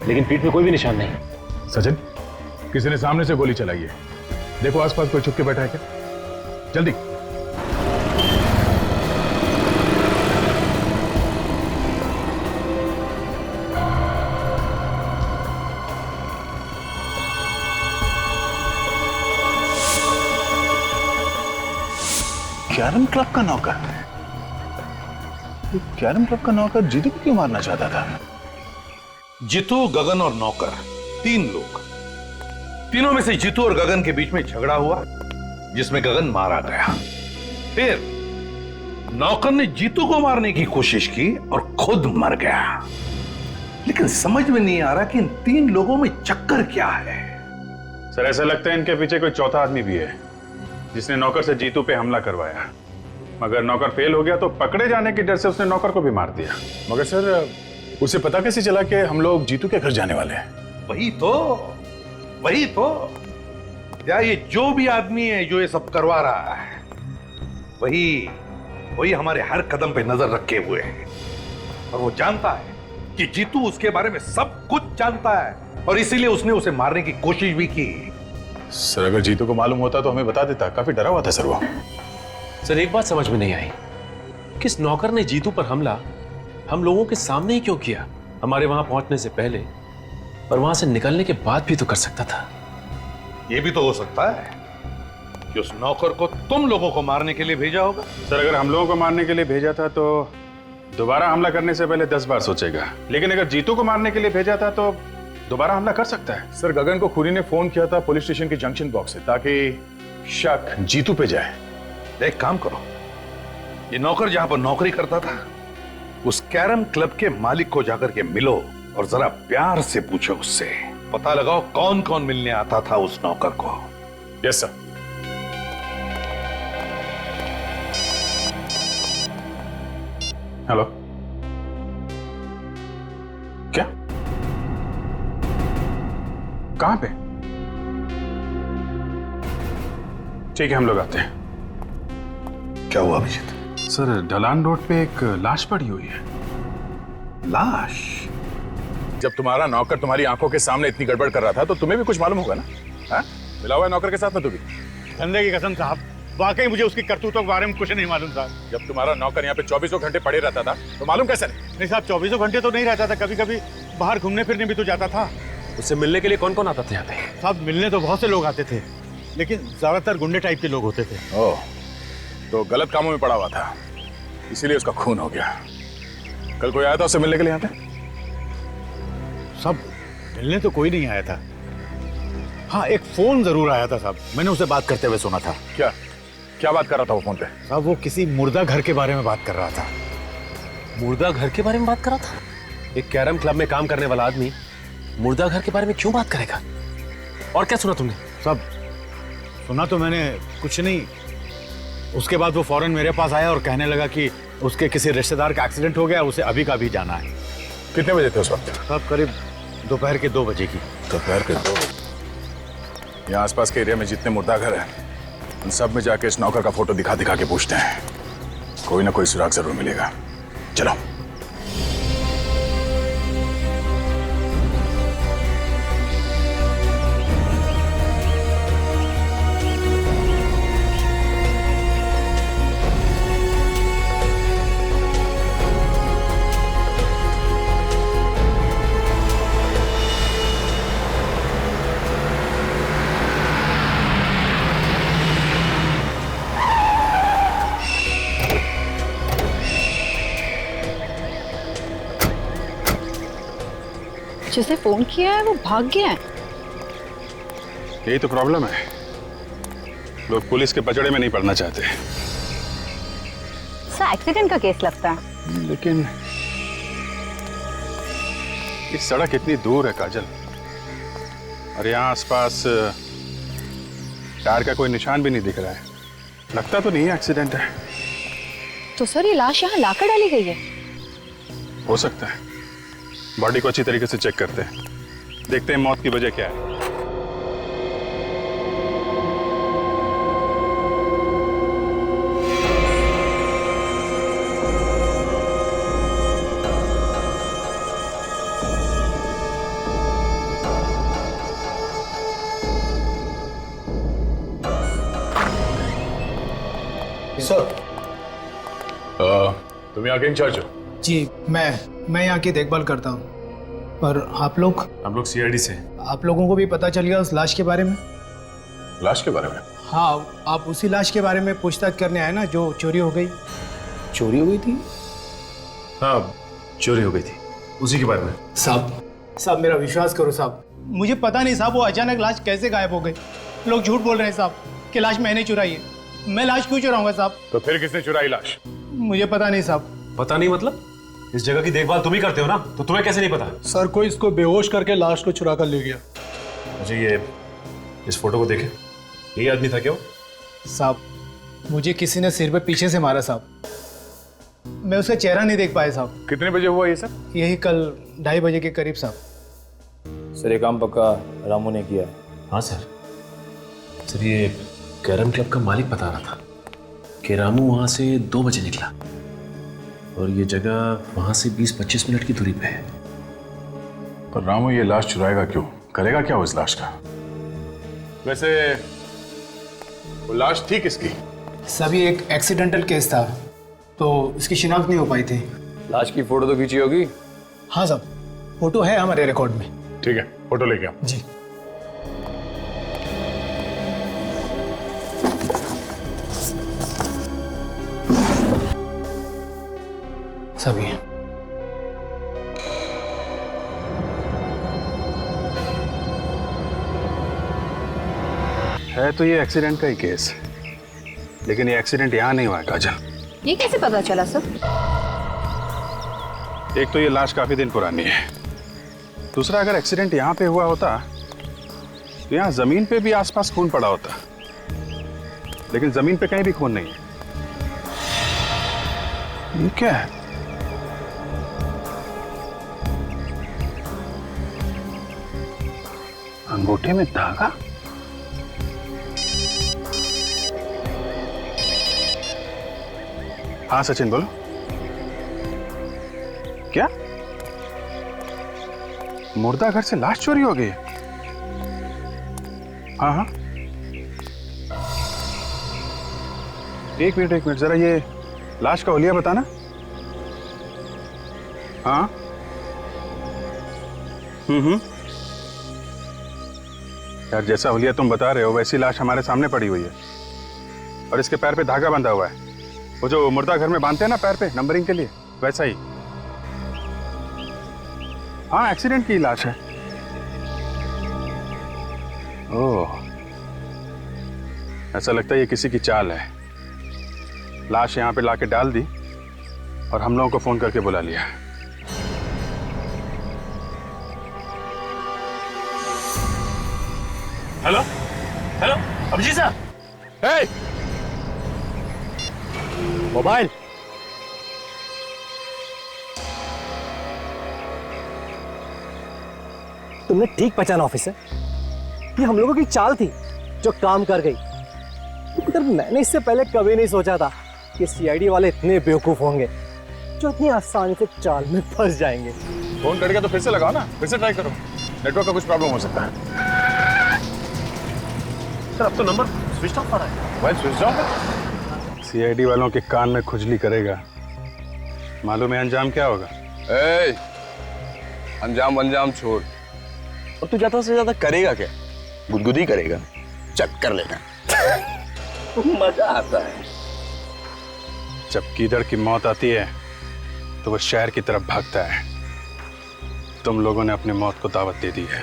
L: लेकिन पीठ में कोई भी निशान नहीं।
B: सचिन, किसी ने सामने से गोली चलाई है। देखो आसपास कोई छुप के बैठा है क्या? जल्दी। कैरम क्लब का नौकर? कैरम क्लब का नौकर जीतू को क्यों मारना चाहता था?
D: जीतू, गगन और नौकर, 3 लोग। तीनों में से जीतू और गगन के बीच में झगड़ा हुआ, जिसमें गगन मारा गया। फिर नौकर ने जीतू को मारने की कोशिश की और खुद मर गया। लेकिन समझ में नहीं आ रहा कि इन 3 लोगों में चक्कर क्या है।
J: सर ऐसा लगता है इनके पीछे कोई चौथा आदमी भी है, जिसने नौकर से जीतू पे हमला करवाया। मगर नौकर फेल हो गया तो पकड़े जाने के डर से उसने नौकर को भी मार दिया।
B: मगर सर, उसे पता कैसे चला कि हम लोग जीतू के घर जाने वाले हैं?
D: वही तो या ये जो भी आदमी है जो ये सब करवा रहा है, वही हमारे हर कदम पे नजर रखे हुए है। और वो जानता है कि जीतू उसके बारे में सब कुछ जानता है, और इसीलिए उसने उसे मारने की कोशिश भी की।
B: सर अगर जीतू को मालूम होता तो हमें बता देता। काफी डरा हुआ था सर वो।
L: सर एक बात समझ में नहीं आई, किस नौकर ने जीतू पर हमला हम लोगों के सामने ही क्यों किया? हमारे वहां पहुंचने से पहले और वहां से निकलने के बाद भी तो कर सकता था।
D: यह भी तो हो सकता है कि उस नौकर को तुम लोगों को मारने के लिए भेजा होगा।
J: सर अगर हम लोगों को मारने के लिए भेजा था तो दोबारा हमला करने से पहले 10 बार सोचेगा, लेकिन अगर जीतू को मारने के लिए भेजा था तो दोबारा हमला कर सकता है।
B: सर गगन को खुरी ने फोन किया था पुलिस स्टेशन के जंक्शन बॉक्स से, ताकि शक जीतू पे जाए।
D: एक काम करो, ये नौकर जहां पर नौकरी करता था उस कैरम क्लब के मालिक को जाकर के मिलो और जरा प्यार से पूछो उससे, पता लगाओ कौन कौन मिलने आता था उस नौकर को।
B: Yes sir.
J: हेलो,
B: क्या?
J: कहां पे? ठीक है हम लोग आते हैं।
A: क्या हुआ अभिजीत?
J: सर ढलान रोड पे एक लाश पड़ी हुई है।
B: लाश? जब तुम्हारा नौकर तुम्हारी आंखों के सामने इतनी गड़बड़ कर रहा था तो तुम्हें भी कुछ मालूम होगा ना? हाँ? मिला हुआ है नौकर के साथ ना तू भी?
Q: धंधे की कसम साहब, वाकई मुझे उसकी करतूतों के बारे में कुछ नहीं मालूम साहब।
B: जब तुम्हारा नौकर यहाँ पे 24 घंटे पड़े रहता था तो मालूम कैसे नहीं?
Q: नहीं साहब, 24 घंटे तो नहीं रहता था, कभी कभी बाहर घूमने फिरने भी तो जाता था।
L: उससे मिलने के लिए कौन कौन आता था यहाँ पे?
Q: साहब मिलने तो बहुत से लोग आते थे, लेकिन ज्यादातर गुंडे टाइप के लोग होते थे।
B: ओह, तो गलत कामों में पड़ा हुआ था, इसीलिए उसका खून हो गया। कल कोई आया था उससे मिलने के लिए यहाँ पे?
Q: सब मिलने तो कोई नहीं आया था। हाँ, एक फोन जरूर आया था साहब, मैंने उसे बात करते हुए सुना था।
B: क्या क्या बात कर रहा था वो फोन पे?
Q: साहब वो किसी मुर्दा घर के बारे में बात कर रहा था।
L: मुर्दा घर के बारे में बात कर रहा था? एक कैरम क्लब में काम करने वाला आदमी मुर्दा घर के बारे में क्यों बात करेगा? और क्या सुना तुमने?
Q: सब सुना तो मैंने कुछ नहीं। उसके बाद वो फौरन मेरे पास आया और कहने लगा कि उसके किसी रिश्तेदार का एक्सीडेंट हो गया, उसे अभी का अभी जाना है।
B: कितने बजे थे उस वक्त?
Q: साहब करीब दोपहर के 2 बजे की।
B: दोपहर के 2 बजे? यहाँ आसपास के एरिया में जितने मुर्दा घर हैं उन सब में जाके इस नौकर का फोटो दिखा दिखा के पूछते हैं, कोई ना कोई सुराग जरूर मिलेगा। चलो।
R: जिसे फोन किया है वो भाग गया है।
J: यही तो प्रॉब्लम है, लोग पुलिस के पचड़े में नहीं पड़ना चाहते।
R: सर एक्सीडेंट का केस लगता है।
J: लेकिन ये सड़क इतनी दूर है काजल, और यहाँ आसपास टायर का कोई निशान भी नहीं दिख रहा है। लगता तो नहीं है एक्सीडेंट है।
R: तो सर ये लाश यहाँ लाकर डाली गई है?
J: हो सकता है। बॉडी को अच्छी तरीके से चेक करते हैं, देखते हैं मौत की वजह क्या है।
M: सर
B: तुम यहाँ के इंचार्ज हो?
M: जी मैं यहाँ की देखभाल करता हूँ। पर आप लोग?
L: हम लोग सीआईडी से।
M: आप लोगों को भी पता चल गया उस लाश के बारे में?
B: लाश के बारे में?
M: हाँ, आप उसी लाश के बारे में पूछताछ करने आए ना जो चोरी हो गई।
P: चोरी हो गई थी?
L: हाँ, चोरी हो गई थी, उसी के बारे में।
M: साहब मेरा विश्वास करो साहब, मुझे पता नहीं साहब वो अचानक लाश कैसे गायब हो गई। लोग झूठ बोल रहे हैं साहब कि लाश मैंने चुराई है। मैं लाश क्यों चुराऊंगा साहब?
B: तो फिर किसने चुराई लाश?
M: मुझे पता नहीं साहब।
L: पता नहीं मतलब? इस जगह की देखभाल तुम ही करते हो ना, तो तुम्हें कैसे नहीं पता?
C: सर कोई इसको बेहोश करके लाश को चुरा कर ले गया।
L: मुझे ये इस फोटो को देखे, यही आदमी था क्या वो?
M: साहब मुझे किसी ने सिर पे पीछे से मारा साहब, मैं उसका चेहरा नहीं देख पाया साहब।
B: कितने बजे हुआ ये सब?
M: यही कल 2:30 बजे के करीब साहब।
P: सर ये काम पक्का रामू ने किया है?
L: हाँ सर। सर ये कैरम क्लब का मालिक बता रहा था कि रामू वहाँ से 2 बजे निकला और ये जगह वहाँ से 20-25 मिनट की दूरी पे है।
B: पर रामू ये लाश चुराएगा क्यों? करेगा क्या वो इस लाश का? वैसे वो लाश थी किसकी?
M: सभी एक एक्सीडेंटल केस था तो इसकी शिनाख्त नहीं हो पाई थी।
P: लाश की फोटो तो खींची होगी?
M: हाँ साहब, फोटो है हमारे रिकॉर्ड में।
B: ठीक है, फोटो लेके आओ।
M: जी। सभी
J: है तो ये एक्सीडेंट का ही केस, लेकिन ये एक्सीडेंट यहाँ नहीं हुआ है काजल।
R: ये कैसे पता चला सर?
J: एक तो ये लाश काफी दिन पुरानी है, दूसरा अगर एक्सीडेंट यहाँ पे हुआ होता तो यहाँ जमीन पे भी आसपास खून पड़ा होता, लेकिन जमीन पे कहीं भी खून नहीं है। ये क्या है? अंगूठे में धागा? हाँ सचिन बोलो। क्या मुर्दा घर से लाश चोरी हो गई? हाँ हाँ, एक मिनट जरा ये लाश का हुलिया बताना। हाँ यार, जैसा हुलिया तुम बता रहे हो वैसी लाश हमारे सामने पड़ी हुई है और इसके पैर पे धागा बंधा हुआ है, वो जो मुर्दा घर में बांधते हैं ना पैर पे नंबरिंग के लिए, वैसा ही। हाँ, एक्सीडेंट की लाश है। ओह, ऐसा लगता है ये किसी की चाल है। लाश यहाँ पे लाके डाल दी और हम लोगों को फोन करके बुला लिया।
L: हेलो हेलो, अभिजीत साहब।
Q: हे, मोबाइल।
G: तुमने ठीक पहचाना ऑफिसर, ये हम लोगों की चाल थी जो काम कर गई। मगर मैंने इससे पहले कभी नहीं सोचा था कि सीआईडी वाले इतने बेवकूफ होंगे जो इतनी आसानी से चाल में फंस जाएंगे।
B: फोन कट गया तो फिर से लगाओ ना, फिर से ट्राई करो, नेटवर्क का कुछ प्रॉब्लम हो सकता है।
L: सर अब तो नंबर स्विच ऑफ आ रहा है।
B: भाई स्विच ऑफ है?
J: सीआईडी वालों के कान में खुजली करेगा, मालूम है अंजाम क्या होगा?
A: अंजाम छोड़, और तू ज्यादा से ज्यादा करेगा क्या? गुदगुदी करेगा, चट कर लेगा। मजा आता है।
J: जब कीदड़ की मौत आती है तो वो शहर की तरफ भागता है। तुम लोगों ने अपनी मौत को दावत दे दी है।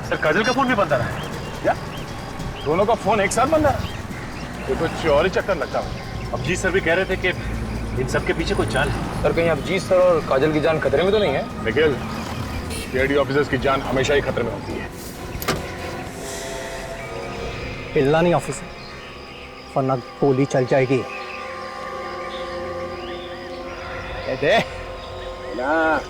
L: सर काजल का फोन भी बंद आ रहा है
B: क्या? दोनों का फोन एक साथ बंद है? ये कुछ और ही चक्कर लगता है।
L: अभिजीत सर भी कह रहे थे कि इन सब के पीछे कोई चाल है।
P: सर कहीं अभिजीत सर और काजल की जान खतरे में तो नहीं है?
B: निखिल, सीआईडी ऑफिसर्स की जान हमेशा ही खतरे में होती है।
G: हिलना नहीं ऑफिसर, वरना गोली चल जाएगी।
A: ना।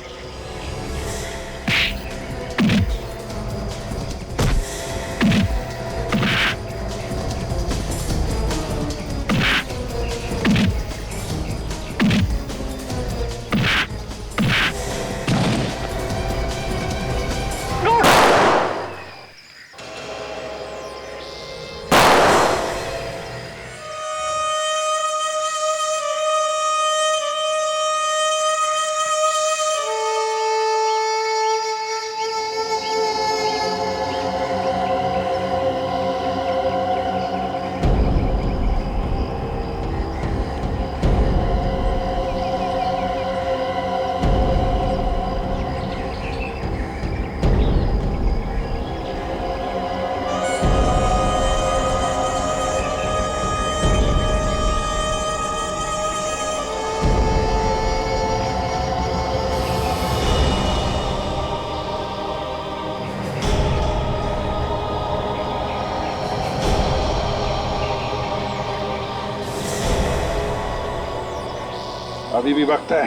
J: अभी भी वक्त है।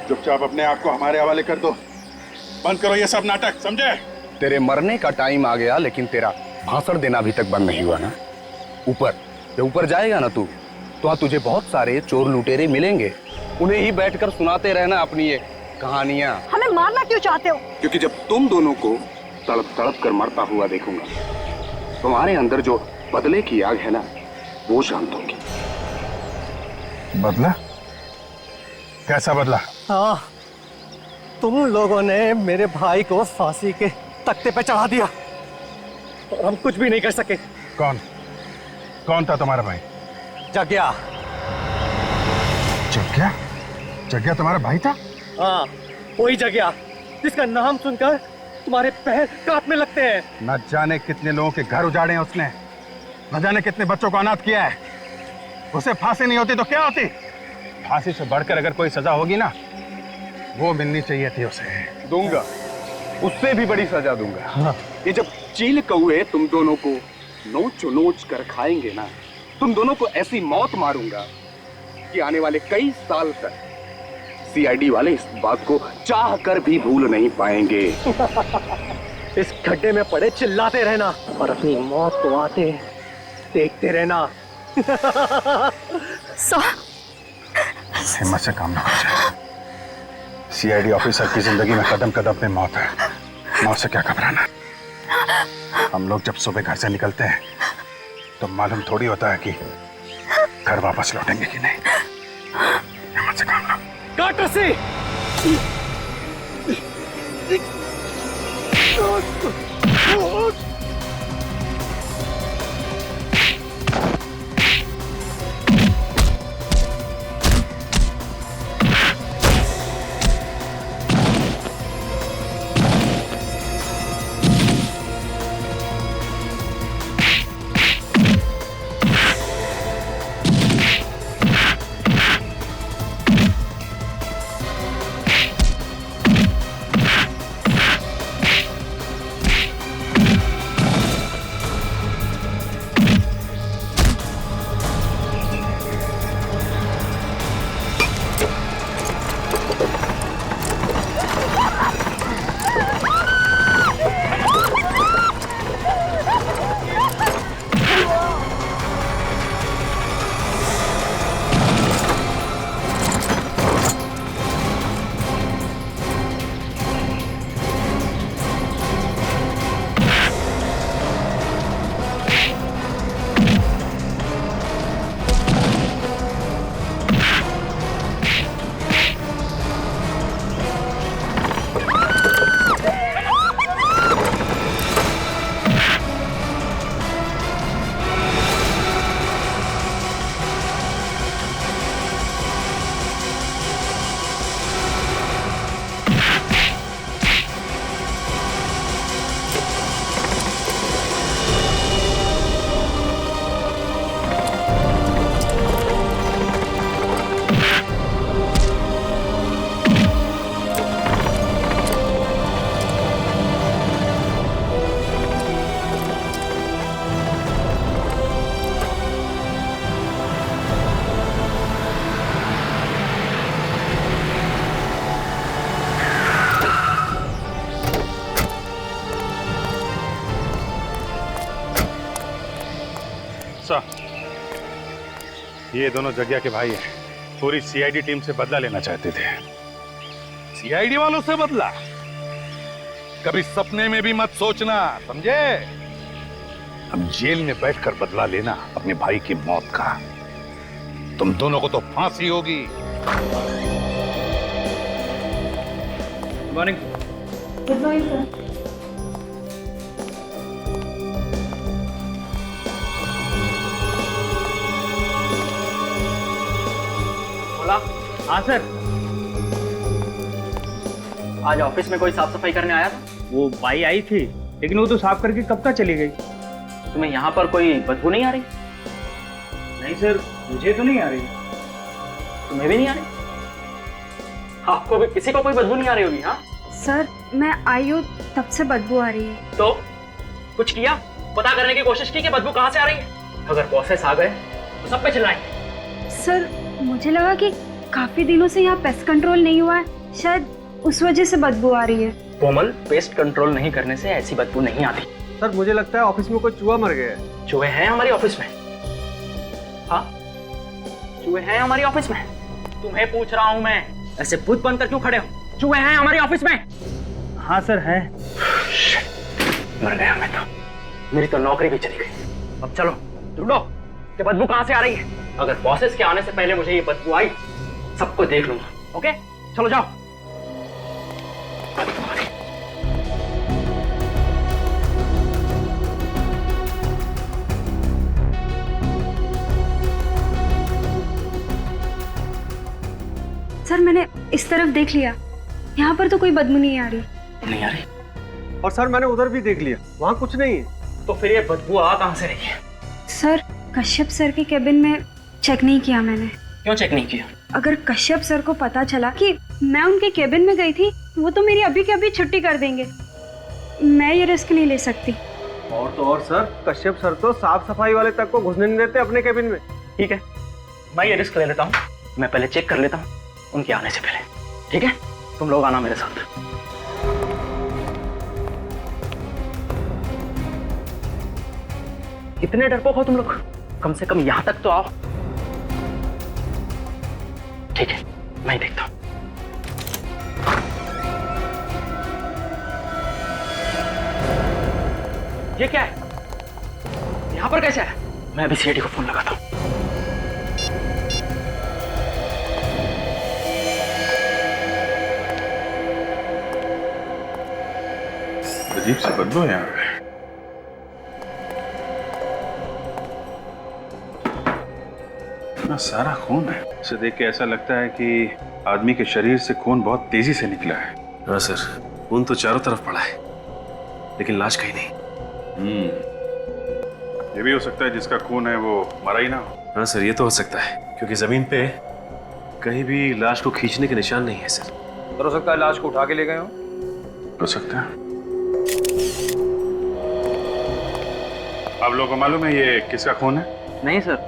J: चुपचाप अपने आप को हमारे हवाले कर दो। बंद करो ये सब नाटक, समझे?
A: तेरे मरने का टाइम आ गया, लेकिन तेरा भाषण देना अभी तक बंद नहीं हुआ ना। ऊपर जब ऊपर जाएगा ना तू, तो वहां तुझे बहुत सारे चोर लुटेरे मिलेंगे। उन्हें ही बैठकर सुनाते रहना अपनी ये कहानियां।
R: हमें मारना क्यों चाहते हो?
A: क्योंकि जब तुम दोनों को तड़प तड़प कर मरता हुआ देखूंगा, तुम्हारे अंदर जो बदले की आग है ना, वो शांत होगी।
J: बदला? कैसा बदला?
G: हाँ, तुम लोगों ने मेरे भाई को फांसी के तख्ते पे चढ़ा दिया और हम कुछ भी नहीं कर सके।
J: कौन कौन था तुम्हारा भाई?
G: जग्या।
J: जग्या? जग्या तुम्हारा भाई था?
G: हाँ, वही जग्या जिसका नाम सुनकर तुम्हारे पैर कांपने लगते हैं।
J: न जाने कितने लोगों के घर उजाड़े हैं उसने, न जाने कितने बच्चों को अनाथ किया है। उसे फांसी नहीं होती तो क्या होती? फांसी से बढ़कर अगर कोई सजा होगी ना, वो मिलनी चाहिए थी उसे।
A: दूंगा, उससे भी बड़ी सजा दूंगा। हाँ। ये जब चील कौए तुम दोनों को नोच नोच कर खाएंगे ना, तुम दोनों को ऐसी मौत मारूंगा कि आने वाले कई साल तक सीआईडी वाले इस बात को चाह कर भी भूल नहीं पाएंगे।
G: इस गड्ढे में पड़े चिल्लाते रहना और अपनी मौत को आते देखते रहना।
J: हिम्मत से काम ना कर जाए। सीआईडी ऑफिसर की जिंदगी में कदम कदम पे मौत है। मौत से क्या घबराना। हम लोग जब सुबह घर से निकलते हैं तो मालूम थोड़ी होता है कि घर वापस लौटेंगे कि नहीं। हिम्मत से काम लो।
G: काट रस्सी।
J: सर, ये दोनों जग्या के भाई हैं। पूरी सीआईडी टीम से बदला लेना चाहते थे।
D: सीआईडी वालों से बदला? कभी सपने में भी मत सोचना, समझे? अब जेल में बैठकर बदला लेना अपने भाई की मौत का। तुम दोनों को तो फांसी होगी।
I: Good morning.
K: Good morning sir.
I: बोला? हाँ सर। आज ऑफिस में कोई साफ सफाई करने आया था?
O: वो बाई आई थी, लेकिन वो तो साफ करके कब का चली गई।
I: तुम्हें यहाँ पर कोई बदबू नहीं आ रही?
O: नहीं सर, मुझे तो नहीं आ रही।
I: तुम्हें भी नहीं आ रही? आपको भी किसी को कोई बदबू नहीं आ रही होगी? हाँ
R: सर, मैं आई हूँ तब से बदबू आ रही है।
I: तो कुछ किया? पता करने की कोशिश की कि बदबू कहाँ से आ रही है? अगर बॉसेस आ गए तो सब पे चिल्लाएंगे।
R: सर, मुझे लगा कि काफी दिनों से यहाँ पेस्ट कंट्रोल नहीं हुआ है, शायद उस वजह से बदबू आ रही है।
I: कोमल, पेस्ट कंट्रोल नहीं करने से ऐसी बदबू नहीं आती।
G: सर, मुझे लगता है ऑफिस में कोई चूहा मर गया है।
I: चूहे हैं हमारी ऑफिस में? हाँ, चूहे हैं हमारी ऑफिस में। तुम्हें पूछ रहा हूं मैं, ऐसे भूत बनकर क्यों खड़े हो? चूहे हैं हमारी ऑफिस में?
O: हाँ सर, है।
I: मर गया मैं तो। मेरी तो नौकरी भी चली गई। अब चलो ढूंढो कि बदबू कहां से आ रही है। अगर बॉसेस के आने से पहले मुझे ये बदबू आई, सबको देख लूंगा। ओके, चलो जाओ।
R: सर, मैंने इस तरफ देख लिया, यहाँ पर तो कोई बदबू नहीं आ रही।
I: नहीं आ रही?
G: और सर, मैंने उधर भी देख लिया, वहाँ कुछ नहीं है।
I: तो फिर ये बदबू आ कहां से रही है?
R: सर, कश्यप सर के केबिन में चेक नहीं किया मैंने।
I: क्यों चेक नहीं किया?
R: अगर कश्यप सर को पता चला कि मैं उनके केबिन में गई थी, वो तो मेरी अभी के अभी छुट्टी कर देंगे। मैं ये रिस्क नहीं ले सकती।
G: और तो और सर, कश्यप सर तो साफ सफाई वाले तक को घुसने नहीं देते अपने केबिन में।
I: ठीक है, मैं ये रिस्क ले लेता हूँ। मैं पहले चेक कर लेता हूँ उनके आने से पहले। ठीक है, तुम लोग आना मेरे साथ। कितने डरपोक हो तुम लोग? कम से कम यहां तक तो आओ। ठीक है, मैं देखता हूं। ये क्या है? यहां पर कैसे है? मैं अभी सीआईडी को फोन लगाता हूं।
J: अजीब सी बदबू है यहाँ पे। इतना सारा खून है। इसे देख के ऐसा लगता है कि आदमी के शरीर से खून बहुत तेजी से निकला है।
L: हाँ सर, खून तो चारों तरफ पड़ा है, लेकिन लाश कहीं नहीं।
J: ये भी हो सकता है जिसका खून है वो मरा ही ना हो।
L: हाँ सर, ये तो हो सकता है, क्योंकि जमीन पे कहीं भी लाश को खींचने के निशान नहीं है सर।
P: हो सकता है लाश को उठा के ले गए
J: हो सकता है। आप लोगों को मालूम है ये किसका खून है?
I: नहीं सर,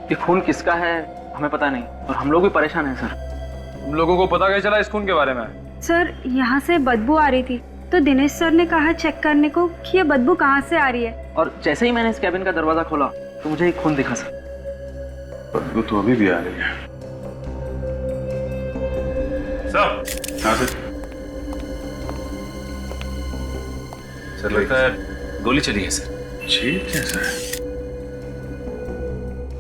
I: ये खून किसका है हमें पता नहीं, और हम लोग भी परेशान हैं सर।
P: तुम लोगों को पता कैसे चला इस खून के बारे में?
R: सर, यहाँ से बदबू आ रही थी, तो दिनेश सर ने कहा चेक करने को कि ये बदबू कहाँ से आ रही है। और जैसे ही मैंने इस कैबिन का दरवाजा खोला तो मुझे एक खून दिखा सर।
J: बदबू तो अभी भी आ रही है। सब हाँ
L: सर, लगता है गोली चली है सर।
J: छेद कैसा है?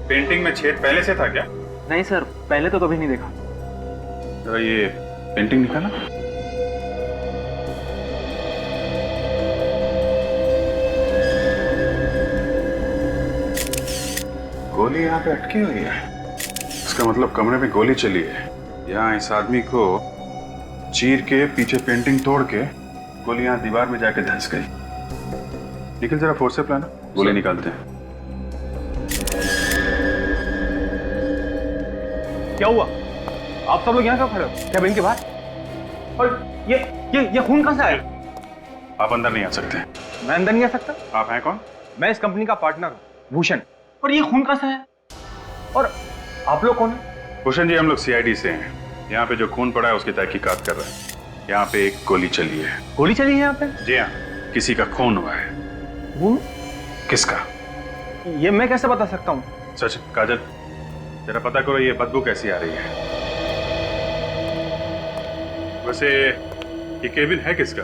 J: पेंटिंग में छेद पहले से था क्या?
I: नहीं सर, पहले तो कभी नहीं देखा।
J: जरा ये पेंटिंग निकाला। गोली यहाँ पे अटकी हुई है। इसका मतलब कमरे में गोली चली है। यहाँ इस आदमी को चीर के पीछे पेंटिंग तोड़ के गोली यहाँ दीवार में जाके धंस गई। निकल जरा फोर्स से प्लान, गोली निकालते हैं।
G: क्या हुआ? आप सब लोग यहाँ क्यों खड़े हो? कैबिन के बाहर? और ये खून कहाँ से आया?
J: आप अंदर नहीं आ सकते।
G: मैं अंदर नहीं आ सकता?
J: आप हैं कौन?
G: मैं इस कंपनी का पार्टनर हूँ, भूषण। और ये खून कहाँ से है? और आप लोग कौन है?
J: भूषण जी, हम लोग सीआईडी से हैं। यहाँ पे जो खून पड़ा है उसकी तहकीकात कर रहे हैं। यहाँ पे एक गोली चली है।
G: गोली चली है यहाँ पे?
J: जी हाँ, किसी का खून हुआ है।
G: खून?
J: किसका?
S: ये मैं कैसे बता सकता हूँ?
J: सच काजल, जरा पता करो ये बदबू कैसी आ रही है। वैसे ये केबिन है किसका?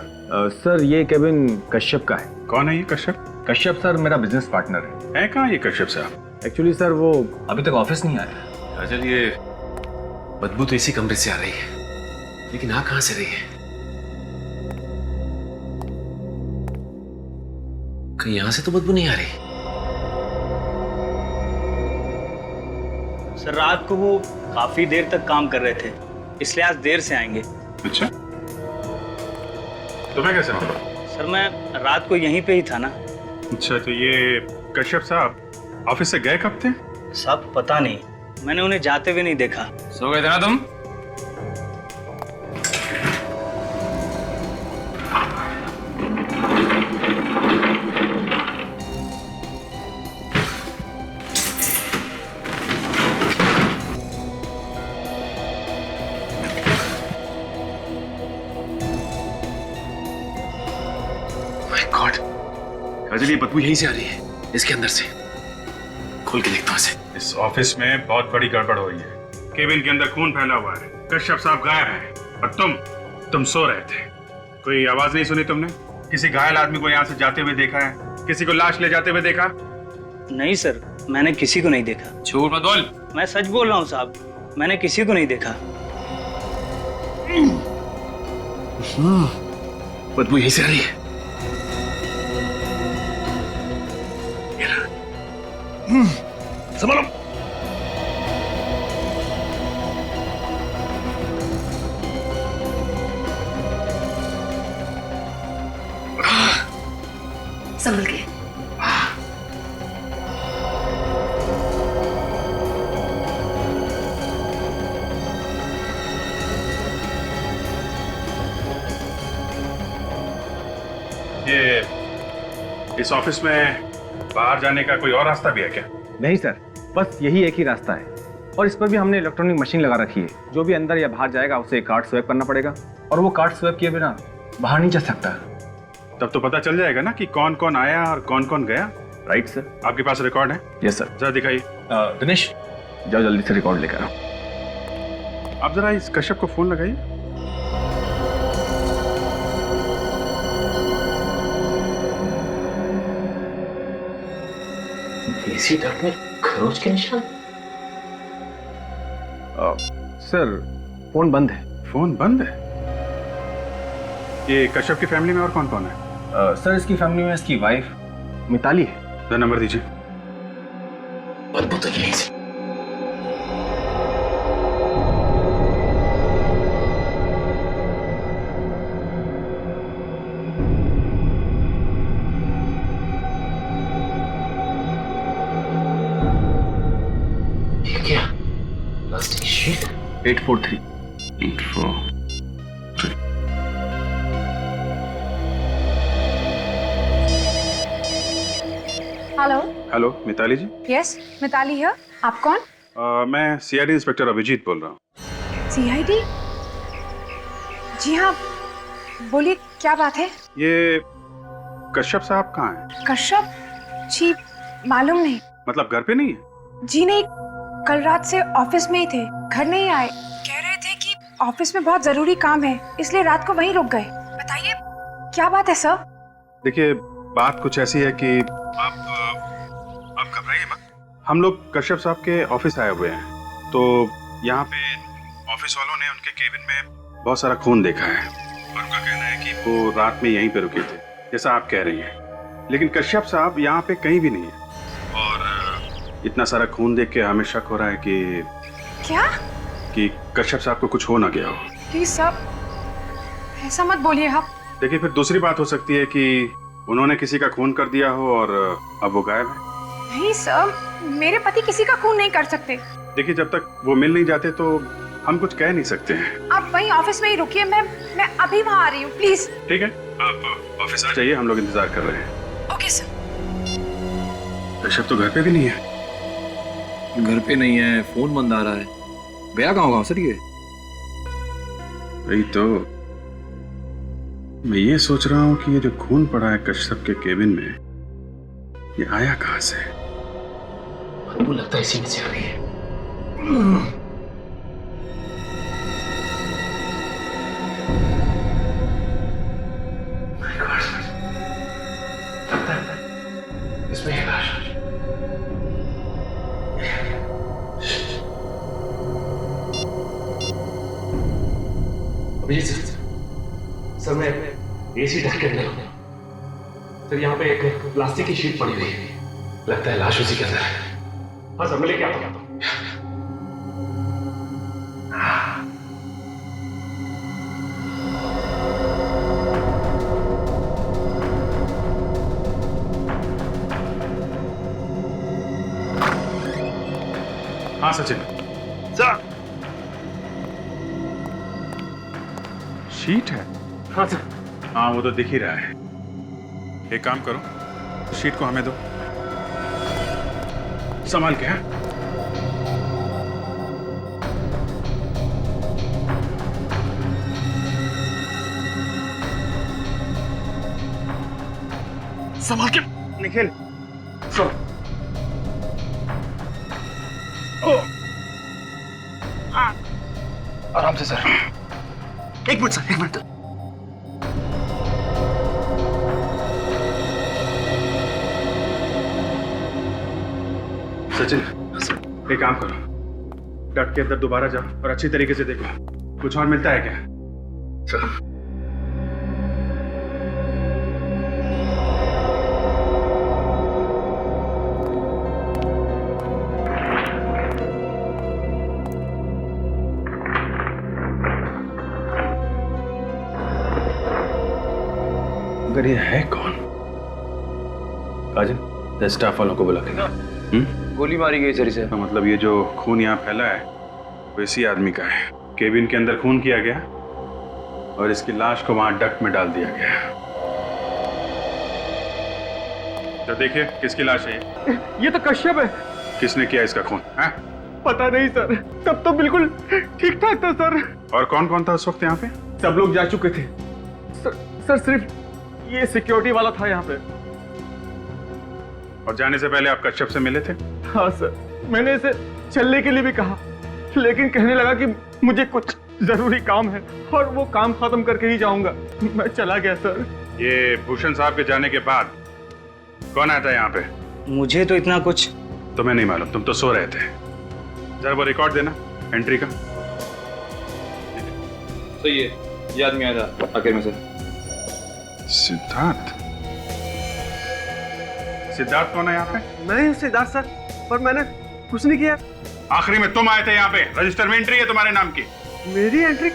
S: सर ये केबिन कश्यप का है।
J: कौन है ये कश्यप?
S: कश्यप सर मेरा बिजनेस पार्टनर
J: है कहाँ ये कश्यप साहब?
S: एक्चुअली सर वो अभी तक ऑफिस नहीं आया।
L: काजल, ये बदबू तो इसी कमरे से आ रही है, लेकिन आ कहां से रही है? कहीं यहां से तो बदबू नहीं आ रही।
O: सर रात को वो काफी देर तक काम कर रहे थे, इसलिए आज देर से आएंगे।
J: अच्छा, तुम्हें कैसे मालूम?
O: सर मैं रात को यहीं पे ही था ना।
J: अच्छा, तो ये कश्यप साहब ऑफिस से गए कब थे?
O: साहब पता नहीं, मैंने उन्हें जाते हुए नहीं देखा।
N: सो गए थे ना तुम?
L: माय गॉड, काजल ये बदबू यहीं से आ रही है, इसके अंदर से। खोल के देखता हूं इसे।
J: इस ऑफिस में बहुत बड़ी गड़बड़ हुई है। केबिन के अंदर खून फैला हुआ है, कश्यप साहब गायब हैं और तुम सो रहे थे। कोई आवाज नहीं सुनी तुमने? किसी घायल आदमी को यहाँ से जाते हुए देखा है? किसी को लाश ले जाते हुए देखा?
O: नहीं सर, मैंने किसी को नहीं देखा।
N: झूठ मत बोल।
O: मैं सच बोल रहा हूँ साहब, मैंने किसी को नहीं देखा।
L: बदबू यहीं से आ रही है। संभालो।
K: संभल के।
J: ये इस ऑफिस में बाहर जाने का कोई और रास्ता भी है क्या?
S: नहीं सर, बस यही एक ही रास्ता है और इस पर भी हमने इलेक्ट्रॉनिक मशीन लगा रखी है। जो भी अंदर या बाहर जाएगा उसे कार्ड स्वैप करना पड़ेगा और वो कार्ड स्वैप किए बिना बाहर नहीं जा सकता।
J: तब तो पता चल जाएगा ना कि कौन कौन आया और कौन कौन गया।
S: Right sir.
J: आपके पास रिकॉर्ड है?
S: Yes sir.
J: जरा दिखाइए।
S: दिनेश जाओ जल्दी से रिकॉर्ड लेकर आओ।
J: आप जरा इस कश्यप को फोन लगाइए।
L: देसी डॉट में खरोच के निशान।
S: सर फोन बंद है।
J: फोन बंद है? ये कश्यप की फैमिली में और कौन कौन है?
S: सर इसकी फैमिली में इसकी वाइफ मिताली है।
J: जरा नंबर दीजिए।
L: बदबू तो यहीं से। क्या? Plastic sheet
S: 843।
R: Hello.
J: Hello Mitali ji.
R: Yes, Mitali है। आप कौन?
J: मैं सीआईडी इंस्पेक्टर अभिजीत बोल रहा हूँ।
R: सीआईडी? जी हाँ, बोलिए क्या बात है?
J: ये कश्यप साहब कहाँ हैं?
R: कश्यप जी मालूम नहीं।
J: मतलब घर पे नहीं है?
R: जी नहीं, कल रात से ऑफिस में ही थे, घर नहीं आए। कह रहे थे कि ऑफिस में बहुत जरूरी काम है, इसलिए रात को वहीं रुक गए। बताइए क्या बात है सर?
J: देखिए बात कुछ ऐसी है कि आप घबराइए मत। हम लोग कश्यप साहब के ऑफिस आए हुए हैं, तो यहाँ पे ऑफिस वालों ने उनके केबिन में बहुत सारा खून देखा है और उनका कहना है कि वो रात में यहीं पे रुके थे, जैसा आप कह रही हैं। लेकिन कश्यप साहब यहाँ पे कहीं भी नहीं है और इतना सारा खून देख के हमें शक हो रहा है कि कश्यप साहब को कुछ हो ना गया हो।
R: प्लीज सर, ऐसा मत बोलिए आप।
J: देखिए फिर दूसरी बात हो सकती है कि उन्होंने किसी का खून कर दिया हो और अब वो गायब है।
R: नहीं सर, मेरे पति किसी का खून नहीं कर सकते।
J: देखिए जब तक वो मिल नहीं जाते तो हम कुछ कह नहीं सकते हैं।
R: आप वहीं ऑफिस में ही रुकिए, मैं अभी वहाँ आ रही हूँ, प्लीज।
J: ठीक है, आप ऑफिस आ जाइए, हम लोग इंतजार कर रहे हैं।
R: Okay sir.
J: ऋषभ तो घर पे भी नहीं है।
P: घर पे नहीं है, फोन बंद आ रहा है। गया कहाँ होगा सर ये?
J: वही तो मैं ये सोच रहा हूँ कि ये जो खून पड़ा है कश्यप के केबिन में, ये आया कहाँ से?
L: बदबू लगता है इसी में से आ रही है। लगता है इसमें है लाश। अभिजीत सर, मैं एसी ढक के अंदर हूं सर। यहाँ पे एक प्लास्टिक की शीट पड़ी हुई है, लगता है लाश उसी के अंदर है। हाँ सर, मैं लेके आता हूँ।
J: हाँ सचिन
L: सर,
J: शीट है।
L: हाँ सर।
J: हाँ वो तो दिख ही रहा है। एक काम करो, शीट को हमें दो, संभाल के। हैं
L: संभाल के।
J: निखिल
L: सर। आराम से सर। एक मिनट सर, एक मिनट।
J: सचिन, एक काम करो, डट के अंदर दोबारा जाओ और अच्छी तरीके से देखो कुछ और मिलता है क्या।
L: सर।
J: अगर ये है कौन? काजल, स्टाफ वालों को बुला के।
P: गोली मारी गई सर इसे।
J: मतलब ये जो खून यहाँ फैला है वो इसी आदमी का है। केबिन के अंदर खून किया गया और इसकी लाश को वहां डक्ट में डाल दिया गया। तो देखिए किसकी लाश है
M: ये तो कश्यप है।
J: किसने किया इसका खून है?
M: पता नहीं सर, तब तो बिल्कुल ठीक ठाक था सर।
J: और कौन कौन था उस वक्त यहाँ पे?
M: सब लोग जा चुके थे सर सिर्फ ये सिक्योरिटी वाला था यहाँ पे।
J: और जाने से पहले आप कश्यप से मिले थे?
M: हाँ सर, मैंने इसे चलने के लिए भी कहा, लेकिन कहने लगा कि मुझे कुछ जरूरी काम है और वो काम खत्म करके ही जाऊंगा। मैं चला गया सर।
J: ये भूषण साहब के जाने के बाद कौन आया था यहाँ पे?
P: मुझे तो इतना कुछ
J: तुम्हें नहीं मालूम, तुम तो सो रहे थे। जरा वो रिकॉर्ड देना एंट्री का।
P: सही है, ये आदमी आया था आखिर में से।
J: सिद्धार्थ? सिद्धार्थ कौन है यहाँ पे?
M: मैं हूँ सिद्धार्थ सर, पर मैंने कुछ नहीं किया।
J: आखिरी में तुम आए थे यहाँ पे, रजिस्टर में एंट्री है तुम्हारे नाम की।
M: मेरी एंट्री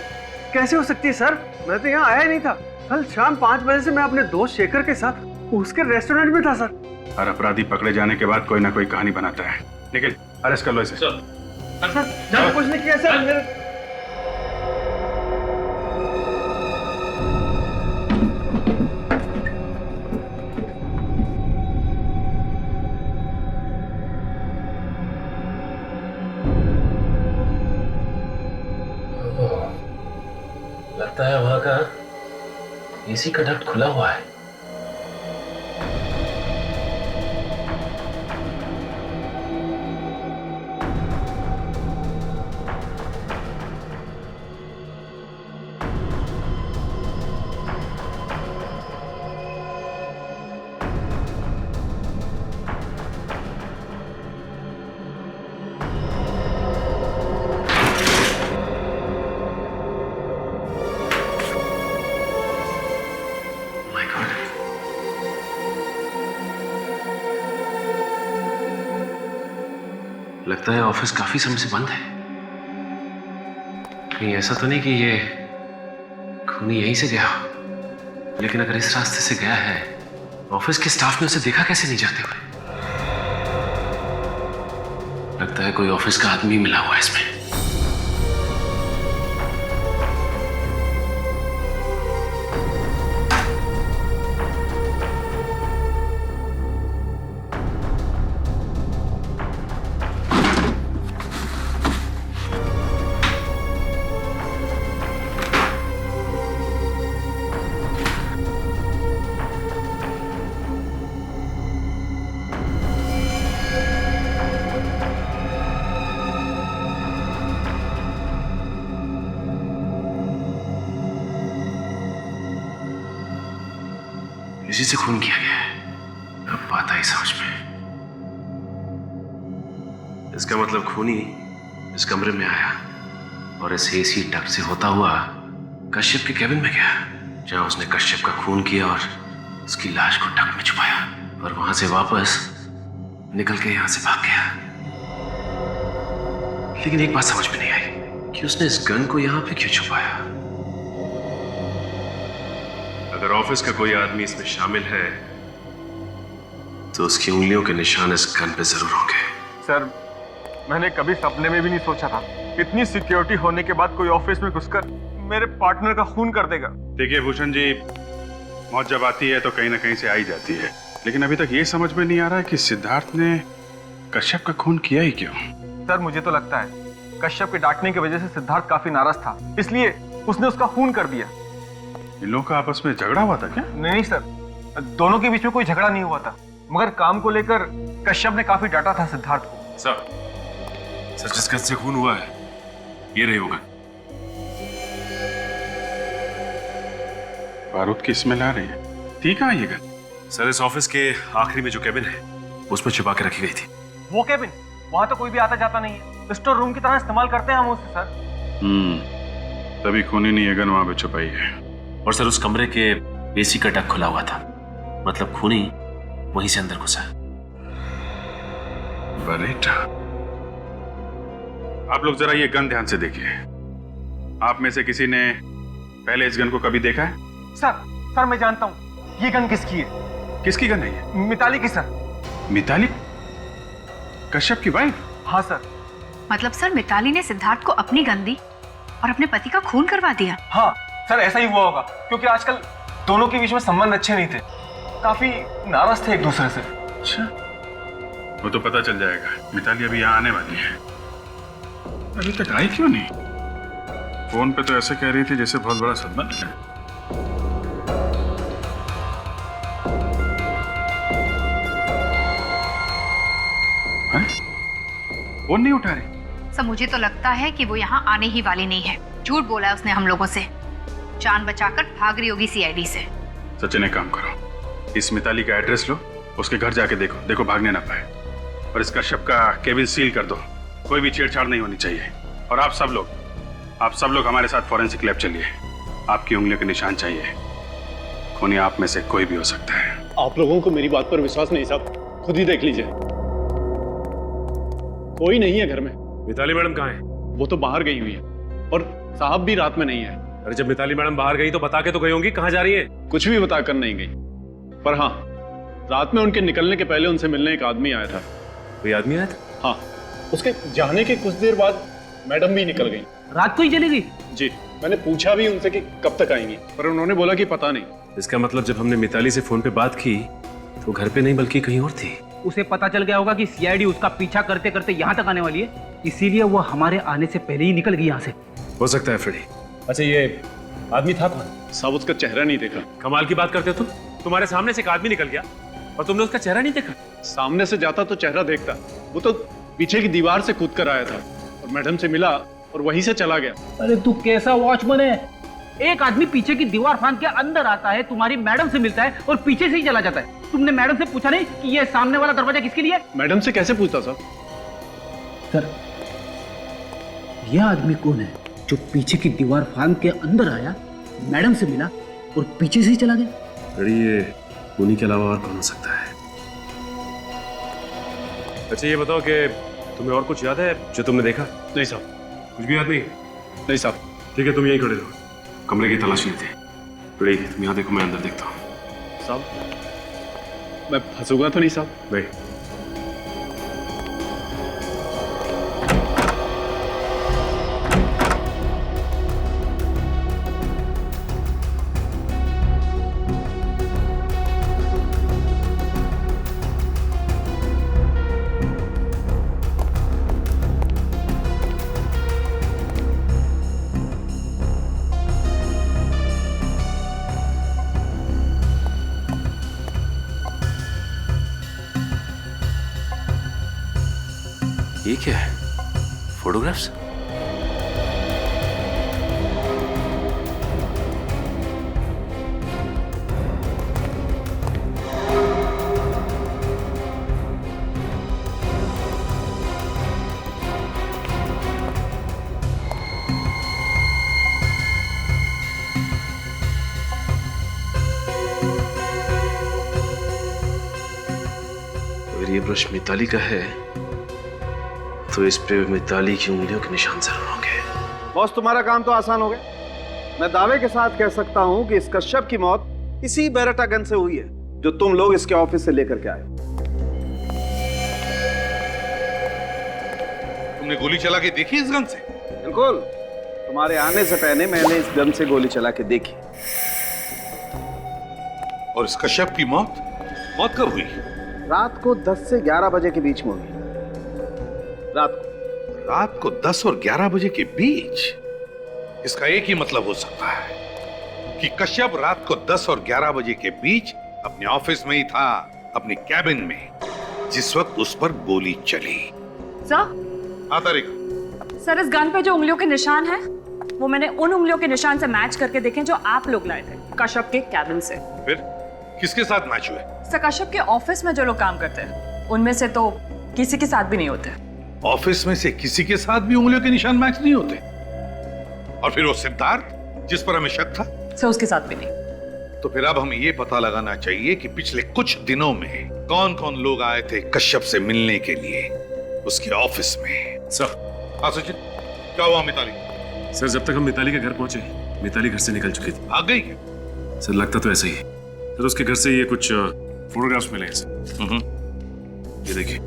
M: कैसे हो सकती है सर? मैं तो यहाँ आया नहीं था। कल शाम 5 बजे से मैं अपने दोस्त शेखर के साथ उसके रेस्टोरेंट में था सर।
J: हर अपराधी पकड़े जाने के बाद कोई ना कोई कहानी बनाता है। निखिल, अरेस्ट कर लो इसे।
M: सर मैंने कुछ नहीं किया सर।
L: लगता है वहां का एसी का डक्ट खुला हुआ है। लगता है ऑफिस काफी समय से बंद है। कहीं ऐसा तो नहीं कि ये खूनी यहीं से गया? लेकिन अगर इस रास्ते से गया है, ऑफिस के स्टाफ ने उसे देखा कैसे नहीं जाते हुए? लगता है कोई ऑफिस का आदमी मिला हुआ है इसमें। इसी से खून किया गया है। अब बात आई समझ में। इसका मतलब खूनी इस कमरे में आया और इस एसी डक्ट से होता हुआ कश्यप के केबिन में गया, जहां उसने कश्यप का खून किया और उसकी लाश को डक्ट में छुपाया और वहां से वापस निकल के यहां से भाग गया। लेकिन एक बात समझ में नहीं आई कि उसने इस गन को यहां पे क्यों छुपाया। अगर ऑफिस का कोई आदमी इसमें शामिल है तो उसकी उंगलियों के निशान इस गन पे जरूर होंगे।
C: सर, मैंने कभी सपने में भी नहीं सोचा था इतनी सिक्योरिटी होने के बाद कोई ऑफिस में घुसकर मेरे पार्टनर का खून कर देगा।
J: देखिए भूषण जी, मौत जब आती है तो कहीं ना कहीं से आई जाती है, लेकिन अभी तक ये समझ में नहीं आ रहा है कि सिद्धार्थ ने कश्यप का खून किया ही क्यों।
C: सर, मुझे तो लगता है कश्यप के डांटने की वजह से सिद्धार्थ काफी नाराज था, इसलिए उसने उसका खून कर दिया।
J: इन लोगों का आपस में झगड़ा हुआ था क्या?
C: नहीं सर, दोनों के बीच में कोई झगड़ा नहीं हुआ था, मगर काम को लेकर कश्यप ने काफी डांटा था सिद्धार्थ को।
L: सर जिस गन से खून हुआ है ये रही होगा।
J: बारूद की स्मेल आ रही है। ठीक है ये गन।
L: सर, इस ऑफिस के आखिरी में जो केबिन है उसमें छुपा के रखी गई थी।
C: वो केबिन? वहां तो कोई भी आता जाता नहीं है, स्टोर रूम की तरह इस्तेमाल करते हैं हम उसे सर।
J: तभी खूनी ने ये गन वहां पे छुपाई है।
L: और सर उस कमरे के एसी का डक खुला हुआ था, मतलब खूनी वहीं से अंदर घुसा।
J: बरेटा, आप लोग जरा ये गन ध्यान से देखिए। आप में से किसी ने पहले इस गन को कभी देखा है?
C: सर मैं जानता हूँ ये गन किसकी है।
J: किसकी गन है ये?
C: मिताली की सर।
J: मिताली? कश्यप की वाइफ?
C: हाँ सर।
T: मतलब सर मिताली ने सिद्धार्थ को अपनी गन दी और अपने पति का खून करवा दिया?
C: हाँ सर, ऐसा ही हुआ होगा, क्योंकि आजकल दोनों के बीच में संबंध अच्छे नहीं थे, काफी नाराज थे एक दूसरे से।
J: अच्छा, वो तो पता चल जाएगा। मिताली अभी यहाँ आने वाली है। अभी तक आई क्यों नहीं? फोन पे तो ऐसे कह रही थी जैसे बहुत बड़ा संबंध है। फोन नहीं उठा रही।
T: सर मुझे तो लगता है कि वो यहाँ आने ही वाली नहीं है। झूठ बोला है उसने हम लोगों से, जान बचाकर भाग रही होगी सीआईडी से।
J: सचिन, एक काम करो, इस मिताली का एड्रेस लो, उसके घर जाके देखो भागने ना पाए, और इस कश्यप का केबिन सील कर दो। कोई भी छेड़छाड़ नहीं होनी चाहिए। और आप सब लोग हमारे साथ फॉरेंसिक लैब चलिए। आपकी उंगलियों के निशान चाहिए। खूनी आप में से कोई भी हो सकता है।
O: आप लोगों को मेरी बात पर विश्वास नहीं साहब, खुद ही देख लीजिए। कोई नहीं है घर में।
L: मिताली मैडम कहाँ है?
O: वो तो बाहर गई हुई है, और साहब भी रात में नहीं है।
L: अरे जब मिताली मैडम बाहर गई तो बता के तो गई होंगी कहाँ जा रही है।
O: कुछ भी बताकर नहीं गई, पर हाँ, रात में उनके निकलने के पहले उनसे मिलने एक आदमी आया था।
L: कोई आदमी आया था?
O: हाँ, उसके जाने के कुछ देर बाद मैडम भी निकल गई।
H: रात को ही चली गई?
O: जी, मैंने पूछा भी उनसे कि कब तक आएंगी, पर उन्होंने बोला कि पता नहीं।
L: इसका मतलब जब हमने मिताली से फोन पे बात की तो घर पे नहीं बल्कि कहीं और थी।
H: उसे पता चल गया होगा कि सीआईडी उसका पीछा करते करते यहाँ तक आने वाली है, इसीलिए वो हमारे आने से पहले ही निकल गई यहाँ से।
L: हो सकता है फ्रेडी।
O: अच्छा, ये आदमी था कौन? साहब उसका चेहरा नहीं देखा।
L: कमाल की बात करते हो तुम। तुम्हारे सामने से एक आदमी निकल गया और तुमने उसका चेहरा नहीं देखा?
O: सामने से जाता तो चेहरा देखता, वो तो पीछे की दीवार से कूद कर आया था और मैडम से मिला और वहीं से चला गया।
H: अरे तू कैसा वॉचमैन है? एक आदमी पीछे की दीवार फांद के अंदर आता है, तुम्हारी मैडम से मिलता है और पीछे से ही चला जाता है। तुमने मैडम से पूछा नहीं कि ये सामने वाला दरवाजा किसके लिए?
O: मैडम से कैसे पूछता साहब?
H: सर, यह आदमी कौन है जो पीछे की दीवार फांद के अंदर आया, मैडम से मिला और पीछे से ही चला गया?
L: अरे ये खूनी के अलावा और कौन हो सकता है? अच्छा ये बताओ कि तुम्हें और कुछ याद है जो तुमने देखा?
O: नहीं साहब।
L: कुछ भी याद नहीं?
O: नहीं साहब।
L: ठीक है, तुम यहीं खड़े रहो, कमरे की तलाशी लेते हैं। बड़ी तुम यहाँ देखो, मैं अंदर देखता हूँ।
O: साहब, मैं फंसूंगा तो नहीं साहब?
L: नहीं। ये क्या है? फोटोग्राफ्स? अगर ये ब्रश मिताली का है तो इस पे मिताली की उंगलियों के निशान जरूर होंगे।
F: बॉस, तुम्हारा काम तो आसान हो गया। मैं दावे के साथ कह सकता हूं कि इस कश्यप की मौत इसी बेरेटा गन से हुई है जो तुम लोग इसके ऑफिस से लेकर के आए हो।
D: तुमने गोली चला के देखी इस गन से?
F: बिल्कुल, तुम्हारे आने से पहले मैंने इस गन से गोली चला के देखी।
D: और इस कश्यप की मौत कब हुई?
F: रात को 10 से 11 बजे के बीच में हुई।
D: रात को 10 और 11 बजे के बीच? इसका एक ही मतलब हो सकता है कि कश्यप रात को 10 और 11 बजे के बीच अपने ऑफिस में ही था, अपने कैबिन में, जिस वक्त उस पर गोली चली।
E: सर?
D: हाँ तारिका।
E: सर, इस गन पे जो उंगलियों के निशान हैं, वो मैंने उन उंगलियों के निशान से मैच करके देखे जो आप लोग लाए थे कश्यप के कैबिन से।
D: फिर किसके साथ मैच हुए?
E: सर, कश्यप के ऑफिस में जो लोग काम करते हैं उनमें से तो किसी के साथ भी नहीं होते।
D: ऑफिस में से किसी के साथ भी उंगलियों के निशान मैच नहीं होते? और फिर वो सिद्धार्थ जिस पर हमें शक था?
E: सर, उसके साथ भी नहीं।
D: तो फिर अब हमें ये पता लगाना चाहिए कि पिछले कुछ दिनों में कौन कौन लोग आए थे कश्यप से मिलने के लिए उसके ऑफिस में।
J: सर।
D: हाँ सचिन, क्या हुआ मिताली?
L: सर, जब तक हम मिताली के घर पहुंचे, मिताली घर से निकल चुकी थी।
D: आ गई क्या?
L: सर, लगता तो ऐसा ही है। सर, उसके घर से ये कुछ फोटोग्राफ्स मिले हैं सर। ये देखिए।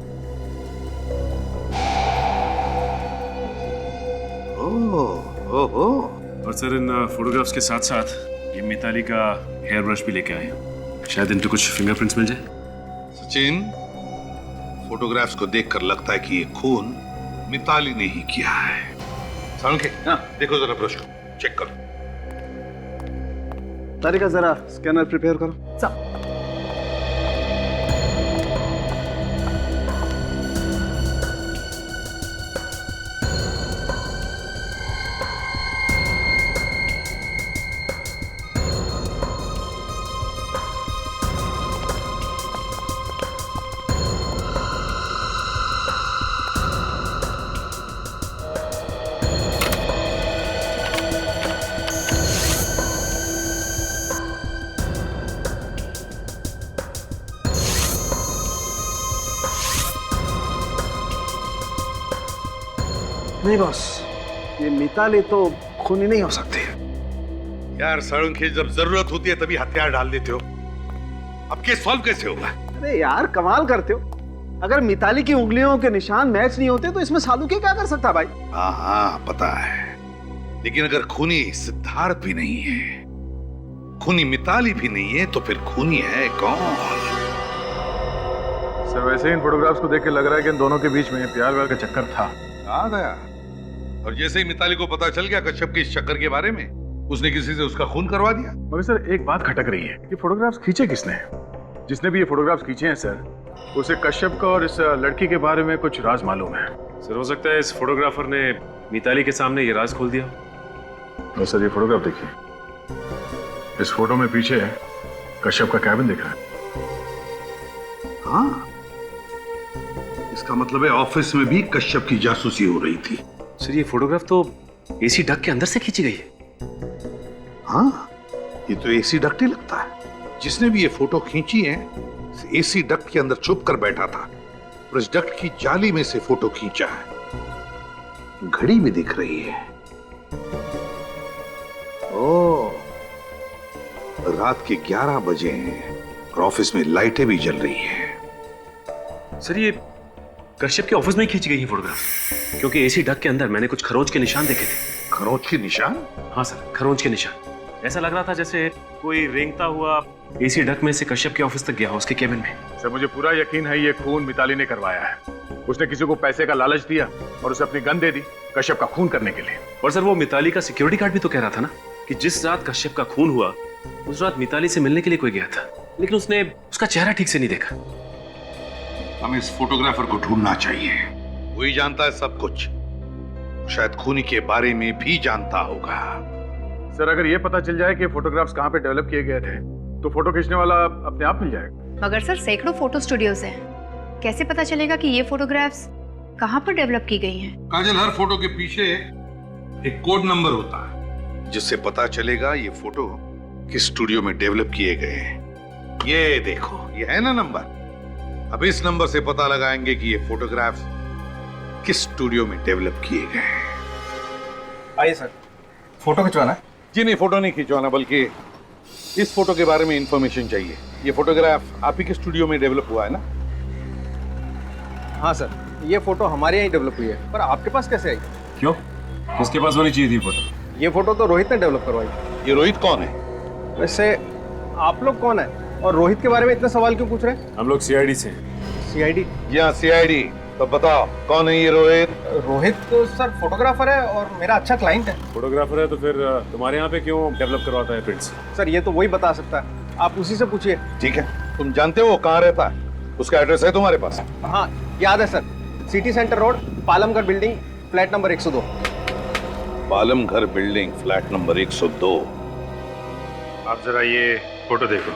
L: और सर, इन फोटोग्राफ्स के साथ साथ ये मिताली का हेयर ब्रश भी लेके आए हैं। शायद इन पे कुछ फिंगरप्रिंट्स मिल जाए।
D: सचिन, फोटोग्राफ्स को देखकर लगता है कि ये खून मिताली ने ही किया है। सालुंखे, देखो जरा ब्रश को, चेक करो।
F: तारिका, जरा स्कैनर प्रिपेयर करो।
E: सब।
F: नहीं बॉस, ये मिताली तो खूनी नहीं हो सकती।
D: यार सालुंखे, जब जरूरत होती है तभी हथियार डाल देते हो। अब केस सॉल्व कैसे होगा?
F: अरे यार, कमाल करते हो। अगर मिताली की उंगलियों के निशान मैच नहीं होते तो इसमें सालुंखे क्या कर सकता भाई?
D: हाँ, पता है, लेकिन अगर खूनी सिद्धार्थ भी नहीं है, खूनी मिताली भी नहीं है, तो फिर खूनी है कौन?
B: सर, वैसे ही इन फोटोग्राफ्स को देख के लग रहा है कि इन दोनों के बीच में प्यार व्यार का चक्कर था।
D: आ गया। और जैसे ही मिताली को पता चल गया कश्यप के इस चक्कर के बारे में, उसने किसी से उसका खून करवा दिया।
B: मगर सर, एक बात खटक रही है, ये फोटोग्राफ्स खींचे किसने? जिसने भी ये फोटोग्राफ्स खींचे हैं सर, उसे कश्यप का और इस लड़की के बारे में कुछ राज मालूम है।
L: सर, हो सकता है इस फोटोग्राफर ने मिताली के सामने ये राज खोल दिया।
B: तो सर, ये फोटोग्राफ देखिए। इस फोटो में पीछे कश्यप का कैबिन दिख रहा है।
D: हाँ, इसका मतलब है ऑफिस में भी कश्यप की जासूसी हो रही थी।
L: सर, ये फोटोग्राफ तो एसी डक के अंदर से खींची गई है।
D: हाँ, ये तो एसी डक्ट ही लगता है। जिसने भी ये फोटो खींची है, एसी डक्ट के अंदर छुप कर बैठा था और इस डक्ट की जाली में से फोटो खींचा है। घड़ी भी दिख रही है। ओह, रात के 11 बजे हैं और ऑफिस में लाइटें भी जल रही हैं।
L: सर, ये कश्यप के ऑफिस में ही खींची गई है फोटोग्राफ, क्योंकि एसी डक के अंदर मैंने कुछ खरोंच के निशान देखे थे।
D: खरोंच के निशान?
L: हाँ सर, खरोंच के निशान। ऐसा लग रहा था जैसे कोई रेंगता हुआ एसी डक में से कश्यप के ऑफिस तक गया हो, उसके केबिन में।
B: सर, मुझे पूरा यकीन है ये खून मिताली ने करवाया है। उसने किसी को पैसे का लालच दिया और उसे अपनी गन दे दी कश्यप का खून करने के लिए।
L: और सर, वो मिताली का सिक्योरिटी गार्ड भी तो कह रहा था ना कि जिस रात कश्यप का खून हुआ उस रात मिताली से मिलने के लिए कोई गया था, लेकिन उसने उसका चेहरा ठीक से नहीं देखा।
D: हमें इस फोटोग्राफर को ढूंढना चाहिए। वही जानता है सब कुछ, शायद खूनी के बारे में भी जानता होगा।
B: सर, अगर ये पता चल जाए कि फोटोग्राफ्स कहाँ पे डेवलप किए गए थे तो फोटो खींचने वाला अपने आप मिल जाएगा।
T: मगर सर, सैकड़ों फोटो स्टूडियोज हैं, कैसे पता चलेगा कि ये फोटोग्राफ्स कहाँ पर डेवलप की गई हैं?
D: काजल, हर फोटो के पीछे एक कोड नंबर होता है जिससे पता चलेगा ये फोटो किस स्टूडियो में डेवलप किए गए हैं। ये देखो, ये है ना नंबर। अब इस नंबर से पता लगाएंगे कि ये फोटोग्राफ्स किस स्टूडियो में डेवलप किए गए हैं।
S: आइए सर, फोटो खिंचवाना है?
D: जी नहीं, फोटो नहीं खिंचवाना, बल्कि इस फोटो के बारे में इंफॉर्मेशन चाहिए। ये फोटोग्राफ आप ही के स्टूडियो में डेवलप हुआ है ना?
S: हाँ सर, ये फोटो हमारे यहाँ डेवलप हुई है, पर आपके पास कैसे आई?
J: क्यों? किसके पास होनी चाहिए थी फोटो?
S: ये फोटो तो रोहित ने डेवलप करवाई।
D: ये रोहित कौन है?
S: वैसे आप लोग कौन है और रोहित के बारे में इतने सवाल क्यों पूछ रहे हैं?
J: हम लोग सीआईडी से।
S: सीआईडी?
D: यहाँ सीआईडी। तो बताओ कौन है ये रोहित?
S: रोहित तो सर फोटोग्राफर है और मेरा अच्छा क्लाइंट है।
J: फोटोग्राफर है तो फिर तुम्हारे यहाँ पे क्यों डेवलप करवाता है प्रिंट्स?
S: सर ये तो वही बता सकता है, आप उसी से पूछिए।
D: ठीक है, तुम जानते हो वो कहाँ रहता है? उसका एड्रेस है तुम्हारे पास?
S: हाँ याद है sir, city centre road, Palamghar building, flat number 102।
D: Palamghar building, flat number 102।
J: आप जरा ये फोटो देखो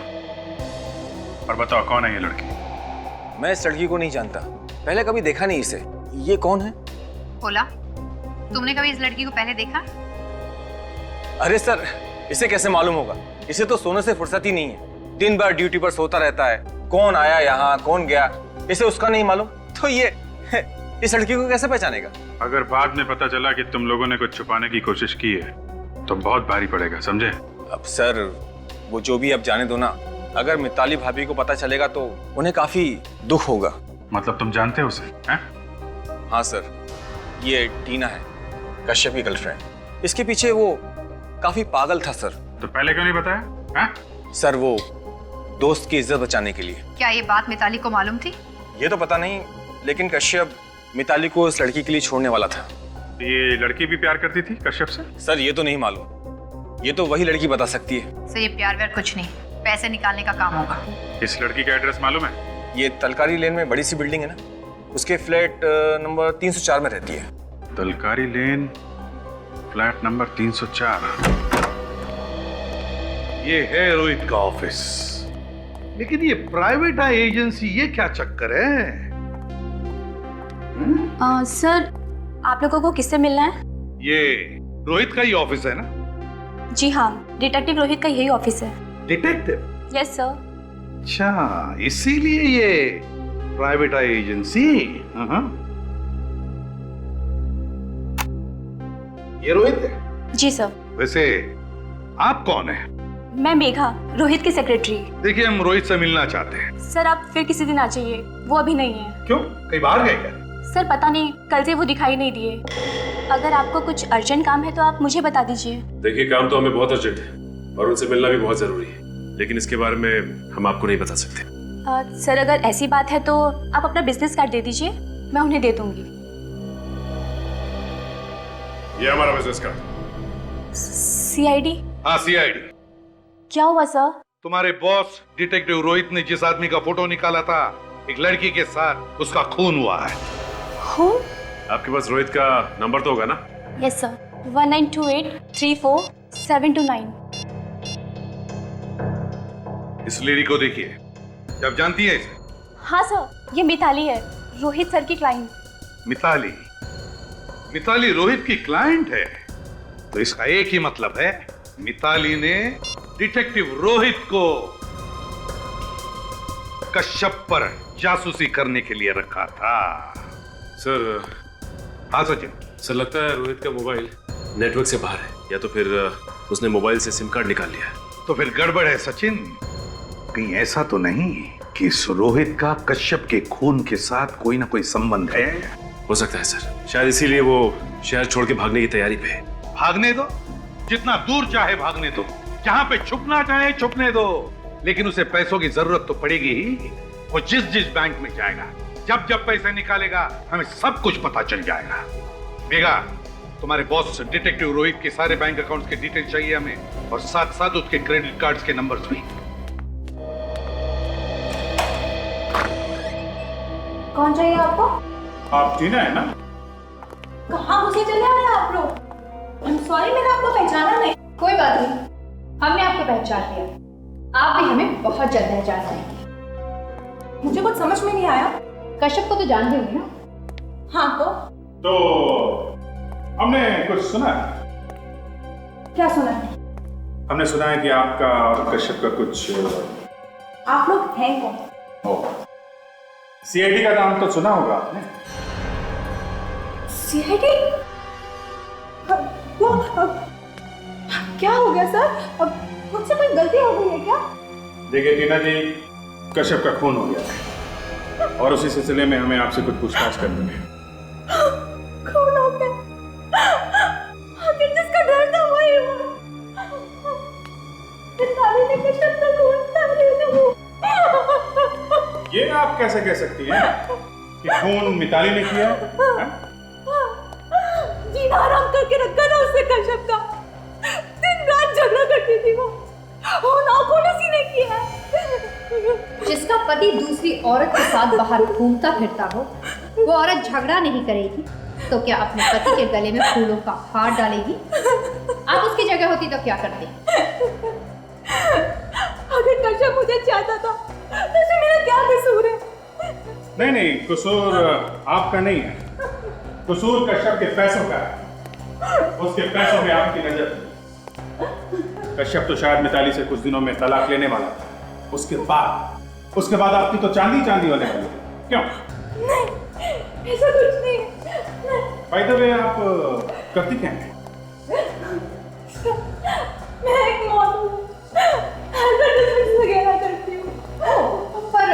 J: और बताओ कौन है ये लड़की?
P: मैं इस लड़की को नहीं जानता, पहले कभी देखा नहीं इसे। ये कौन है?
T: बोला, तुमने कभी इस लड़की को पहले देखा?
P: अरे सर, इसे कैसे मालूम होगा? इसे तो सोने से फुर्सत ही नहीं है, दिन भर ड्यूटी पर सोता रहता है। कौन आया यहाँ, कौन गया, इसे उसका नहीं मालूम, तो ये इस लड़की को कैसे पहचानेगा?
J: अगर बाद में पता चला कि तुम लोगों ने कुछ छुपाने की कोशिश की है तो बहुत भारी पड़ेगा, समझे?
P: अब सर वो जो भी, अब जाने दो ना। अगर मिताली भाभी को पता चलेगा तो उन्हें काफी दुख होगा।
J: मतलब तुम जानते हो उसे? हैं?
P: हाँ सर, ये टीना है, कश्यप की गर्लफ्रेंड। इसके पीछे वो काफी पागल था सर।
J: तो पहले क्यों नहीं बताया? हैं?
P: सर वो दोस्त की इज्जत बचाने के लिए।
T: क्या ये बात मिताली को मालूम थी?
P: ये तो पता नहीं, लेकिन कश्यप मिताली को इस लड़की के लिए छोड़ने वाला था।
J: ये लड़की भी प्यार करती थी कश्यप से?
P: सर ये तो नहीं मालूम, ये तो वही लड़की बता सकती है।
T: सर ये प्यार व्यार कुछ नहीं, पैसे निकालने का काम होगा।
J: इस लड़की का एड्रेस मालूम है?
P: ये तलकारी लेन में बड़ी सी बिल्डिंग है ना, उसके फ्लैट नंबर 304 में रहती है।
J: तलकारी लेन, फ्लैट नंबर 304।
D: ये है रोहित का ऑफिस। लेकिन ये प्राइवेट एजेंसी, ये क्या चक्कर है?
K: सर आप लोगों को किससे मिलना है?
D: ये रोहित का ही ऑफिस है ना?
K: जी हाँ, डिटेक्टिव रोहित का यही ऑफिस है।
D: डिटेक्टिव?
K: Yes sir.
D: अच्छा, इसीलिए ये प्राइवेट एजेंसी। ये रोहित है?
K: जी सर।
D: वैसे आप कौन है?
K: मैं मेघा, रोहित की सेक्रेटरी।
D: देखिए, हम रोहित से मिलना चाहते हैं।
K: सर आप फिर किसी दिन आ जाइए, वो अभी नहीं है।
D: क्यों, कहीं बाहर गए क्या?
K: सर पता नहीं, कल से वो दिखाई नहीं दिए। अगर आपको कुछ अर्जेंट काम है तो आप मुझे बता दीजिए।
U: देखिए, काम तो हमें बहुत अर्जेंट है और उनसे मिलना भी बहुत जरूरी है, लेकिन इसके बारे में हम आपको नहीं बता सकते।
K: सर अगर ऐसी बात है तो आप अपना बिजनेस कार्ड दे दीजिए, मैं उन्हें दे दूंगी।
U: ये हमारा बिजनेस कार्ड।
K: सीआईडी?
D: हाँ सीआईडी।
K: क्या हुआ सर?
D: तुम्हारे बॉस डिटेक्टिव रोहित ने जिस आदमी का फोटो निकाला था एक लड़की के साथ, उसका खून हुआ है।
K: खून?
U: आपके पास रोहित का नंबर तो होगा ना?
K: Yes sir, 1928347229।
D: इस लेडी को देखिए, जब जानती है इसे?
K: हाँ सर, ये मिताली है, रोहित सर की क्लाइंट।
D: मिताली? मिताली रोहित की क्लाइंट है? तो इसका एक ही मतलब है, मिताली ने डिटेक्टिव रोहित को कश्यप पर जासूसी करने के लिए रखा था।
U: सर।
D: हाँ सचिन।
U: सर लगता है रोहित का मोबाइल नेटवर्क से बाहर है, या तो फिर उसने मोबाइल से सिम कार्ड निकाल लिया है।
D: तो फिर गड़बड़ है सचिन। कहीं ऐसा तो नहीं कि इस रोहित का कश्यप के खून के साथ कोई ना कोई संबंध है?
U: हो सकता है सर, शायद इसीलिए वो शहर छोड़ के भागने की तैयारी पे है।
D: भागने दो, जितना दूर चाहे भागने दो, जहां पे छुपना चाहे छुपने दो, लेकिन उसे पैसों की जरूरत तो पड़ेगी ही। वो जिस जिस बैंक में जाएगा, जब जब पैसे निकालेगा, हमें सब कुछ पता चल जाएगा। मेघा, तुम्हारे बॉस डिटेक्टिव रोहित के सारे बैंक अकाउंट्स के डिटेल चाहिए हमें, और साथ साथ उसके क्रेडिट कार्ड्स के नंबर्स भी।
K: कौन चाहिए आपको?
J: आप टीना है ना?
K: कहाँ घुसे चले आ रहे हैं आप लोग? I'm sorry, मैंने आपको पहचाना नहीं।
R: कोई बात नहीं, हमने आपको पहचान लिया। आप भी हमें बहुत जल्द पहचान जाएंगे।
K: मुझे कुछ समझ में नहीं आया।
R: कश्यप को तो जानते होंगे ना?
K: हाँ
J: तो हमने कुछ सुना है।
K: क्या सुना है?
J: हमने सुना है कि आपका और कश्यप का कुछ।
K: आप लोग हैं कौन?
J: सीआईडी का नाम तो सुना होगा आपने।
E: सीआईडी? वो क्या हो गया सर? अब मुझसे कोई गलती हो गई है क्या?
J: देखिए टीना जी, कश्यप का खून हो गया और उसी सिलसिले में हमें आपसे कुछ पूछताछ करनी है।
E: खून हो गया? आखिर जिसका डर था वही हुआ। मिताली ने कश्यप का खून कर दिया।
J: ये आप कैसे कह सकती हैं कि खून मिताली ने किया?
E: जीना हराम करके रखा था उससे कश्यप का। दिन रात झगड़ा करती थी वो नाखून उसी ने किया।
T: जिसका पति दूसरी औरत के साथ बाहर घूमता फिरता हो, वो औरत झगड़ा नहीं करेगी तो क्या अपने पति के गले में फूलों का हार डालेगी? आप उसकी जगह होती तो क्या करती?
E: अगर कश्यप मुझे चाहता था तो इसमें मेरा क्या कसूर है?
J: नहीं नहीं, कसूर आपका नहीं है, कसूर कश्यप के पैसों का है। उसके पैसों में आपकी नजर थी। कश्यप तो शायद मिताली से कुछ दिनों में तलाक लेने वाला था। उसके बाद आपकी तो चांदी चांदी होने वाली है। क्यों?
E: नहीं, ऐसा कुछ नहीं।
J: बाय द वे, आप करती क्या हैं?
E: मैं एक मॉडल हूँ, एडवर्टाइजमेंट वगैरह करती हूँ।
T: पर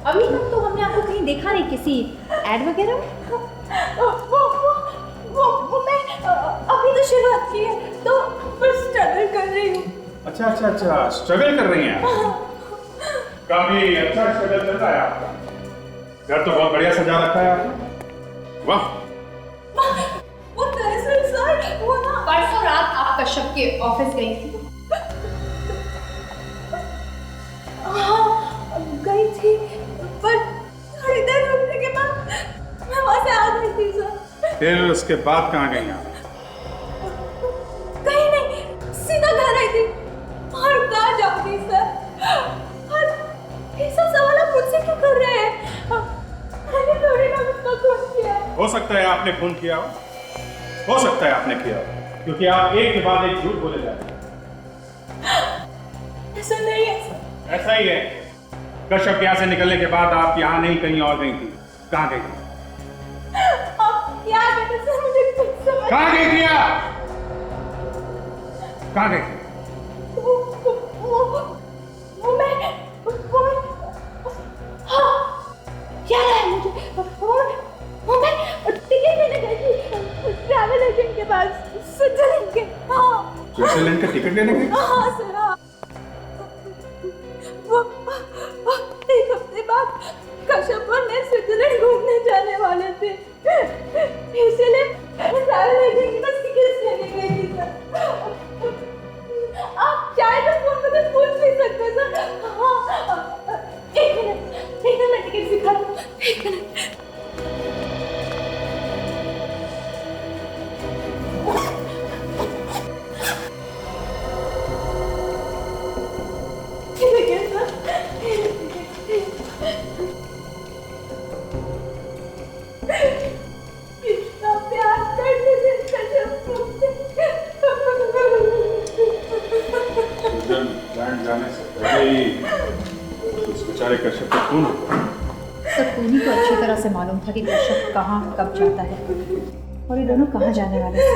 T: अभी तक तो हमने आपको कहीं देखा नहीं किसी एड वगैरह में।
E: वो मैं अभी तो शुरुआत की है तो बस स्ट्रगल कर रही हूँ।
J: अच्छा, स्ट्रगल कर रही हैं। काफी अच्छा स्ट्रगल चल रहा है आपका। घर तो बहुत बढ़िया सजा रखा है आपने। वाह।
E: वो दरअसल सर वो ना
T: परसों रात आप कश्यप के ऑफिस गई थी।
E: हाँ गई थी, पर थोड़ी देर रुकने के बाद मैं वहाँ से आ गई थी सर।
J: फिर उसके बाद कहाँ गई आप?
E: कहीं नहीं, सीधा घर आई थी। और कहाँ जाऊंगी सर? और ये सब सवाल आप मुझसे क्यों कर रहे हैं? मैंने थोड़ी ना उसका खून किया।
J: हो सकता है आपने खून किया हो सकता है आपने किया हो, क्योंकि आप एक के बाद एक झूठ बोले जा रहे हैं।
E: ऐसा नहीं है सर।
J: ऐसा ही है। कश्यप यहाँ से निकलने के बाद आप यहाँ नहीं कहीं और गई थी। कहाँ गई थी?
E: आप क्या कहते हैं सर? मुझे कुछ समझ।
J: कहाँ गई थी आप? कहाँ गई थी?
E: वो मैं हाँ याद आया मुझे। वो मैं टिकट लेने गई थी ट्रैवल एजेंट के पास, स्विट्जरलैंड के। हाँ,
J: स्विट्जरलैंड का टिकट लेने गई?
E: हाँ सर। हाँ, वो एक हफ्ते बाद कश्यप और मैं स्विट्जरलैंड घूमने जाने वाले थे, इसलिए ट्रैवल एजेंट के पास टिकट लेने गई थी सर। आप चाहे तो फोन पर पूछ भी सकते सर। हाँ, एक मिनट मैं टिकट दिखा दूँ। एक मिनट। कितना प्यार करते थे कश्यप
J: स्विट्जरलैंड जाने से पहले ही उस बेचारे कश्यप का खून हो।
T: सबको ही तो अच्छी तरह से मालूम था कि कश्यप कहाँ कब जाता है और ये दोनों कहाँ जाने वाले हैं।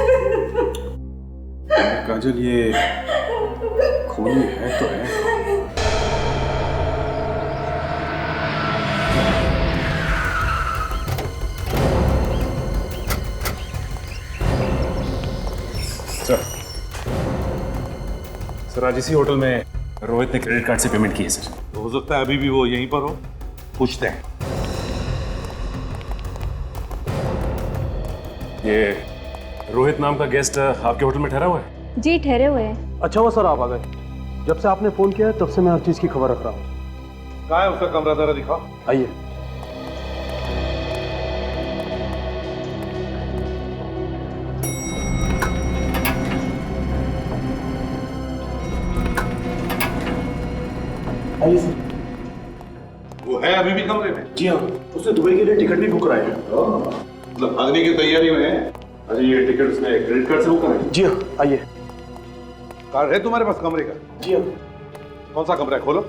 J: काजल, ये खून है तो है। सर आज इसी होटल में रोहित ने क्रेडिट कार्ड से पेमेंट की है सर।
D: तो हो सकता है अभी भी वो यहीं पर हो, पूछते हैं।
U: ये रोहित नाम का गेस्ट आपके होटल में ठहरा हुआ है?
R: जी ठहरे हुए हैं।
C: अच्छा हुआ सर आप आ गए। जब से आपने फोन किया है तब से मैं हर चीज की खबर रख रहा हूँ।
D: कहाँ है उसका कमरा? जरा दिखाओ।
C: आइए। आइए सर।
D: वो है अभी भी कमरे में?
C: जी हाँ, उसने दुबई के लिए टिकट भी बुक कराया है।
D: मतलब भागने की तैयारी में है?
U: अरे ये टिकट उसने क्रेडिट कार्ड से बुक कराया?
C: जी हाँ, आइए।
D: कार्ड है तुम्हारे पास कमरे का?
C: जी हाँ।
D: कौन सा कमरा है? खोलो।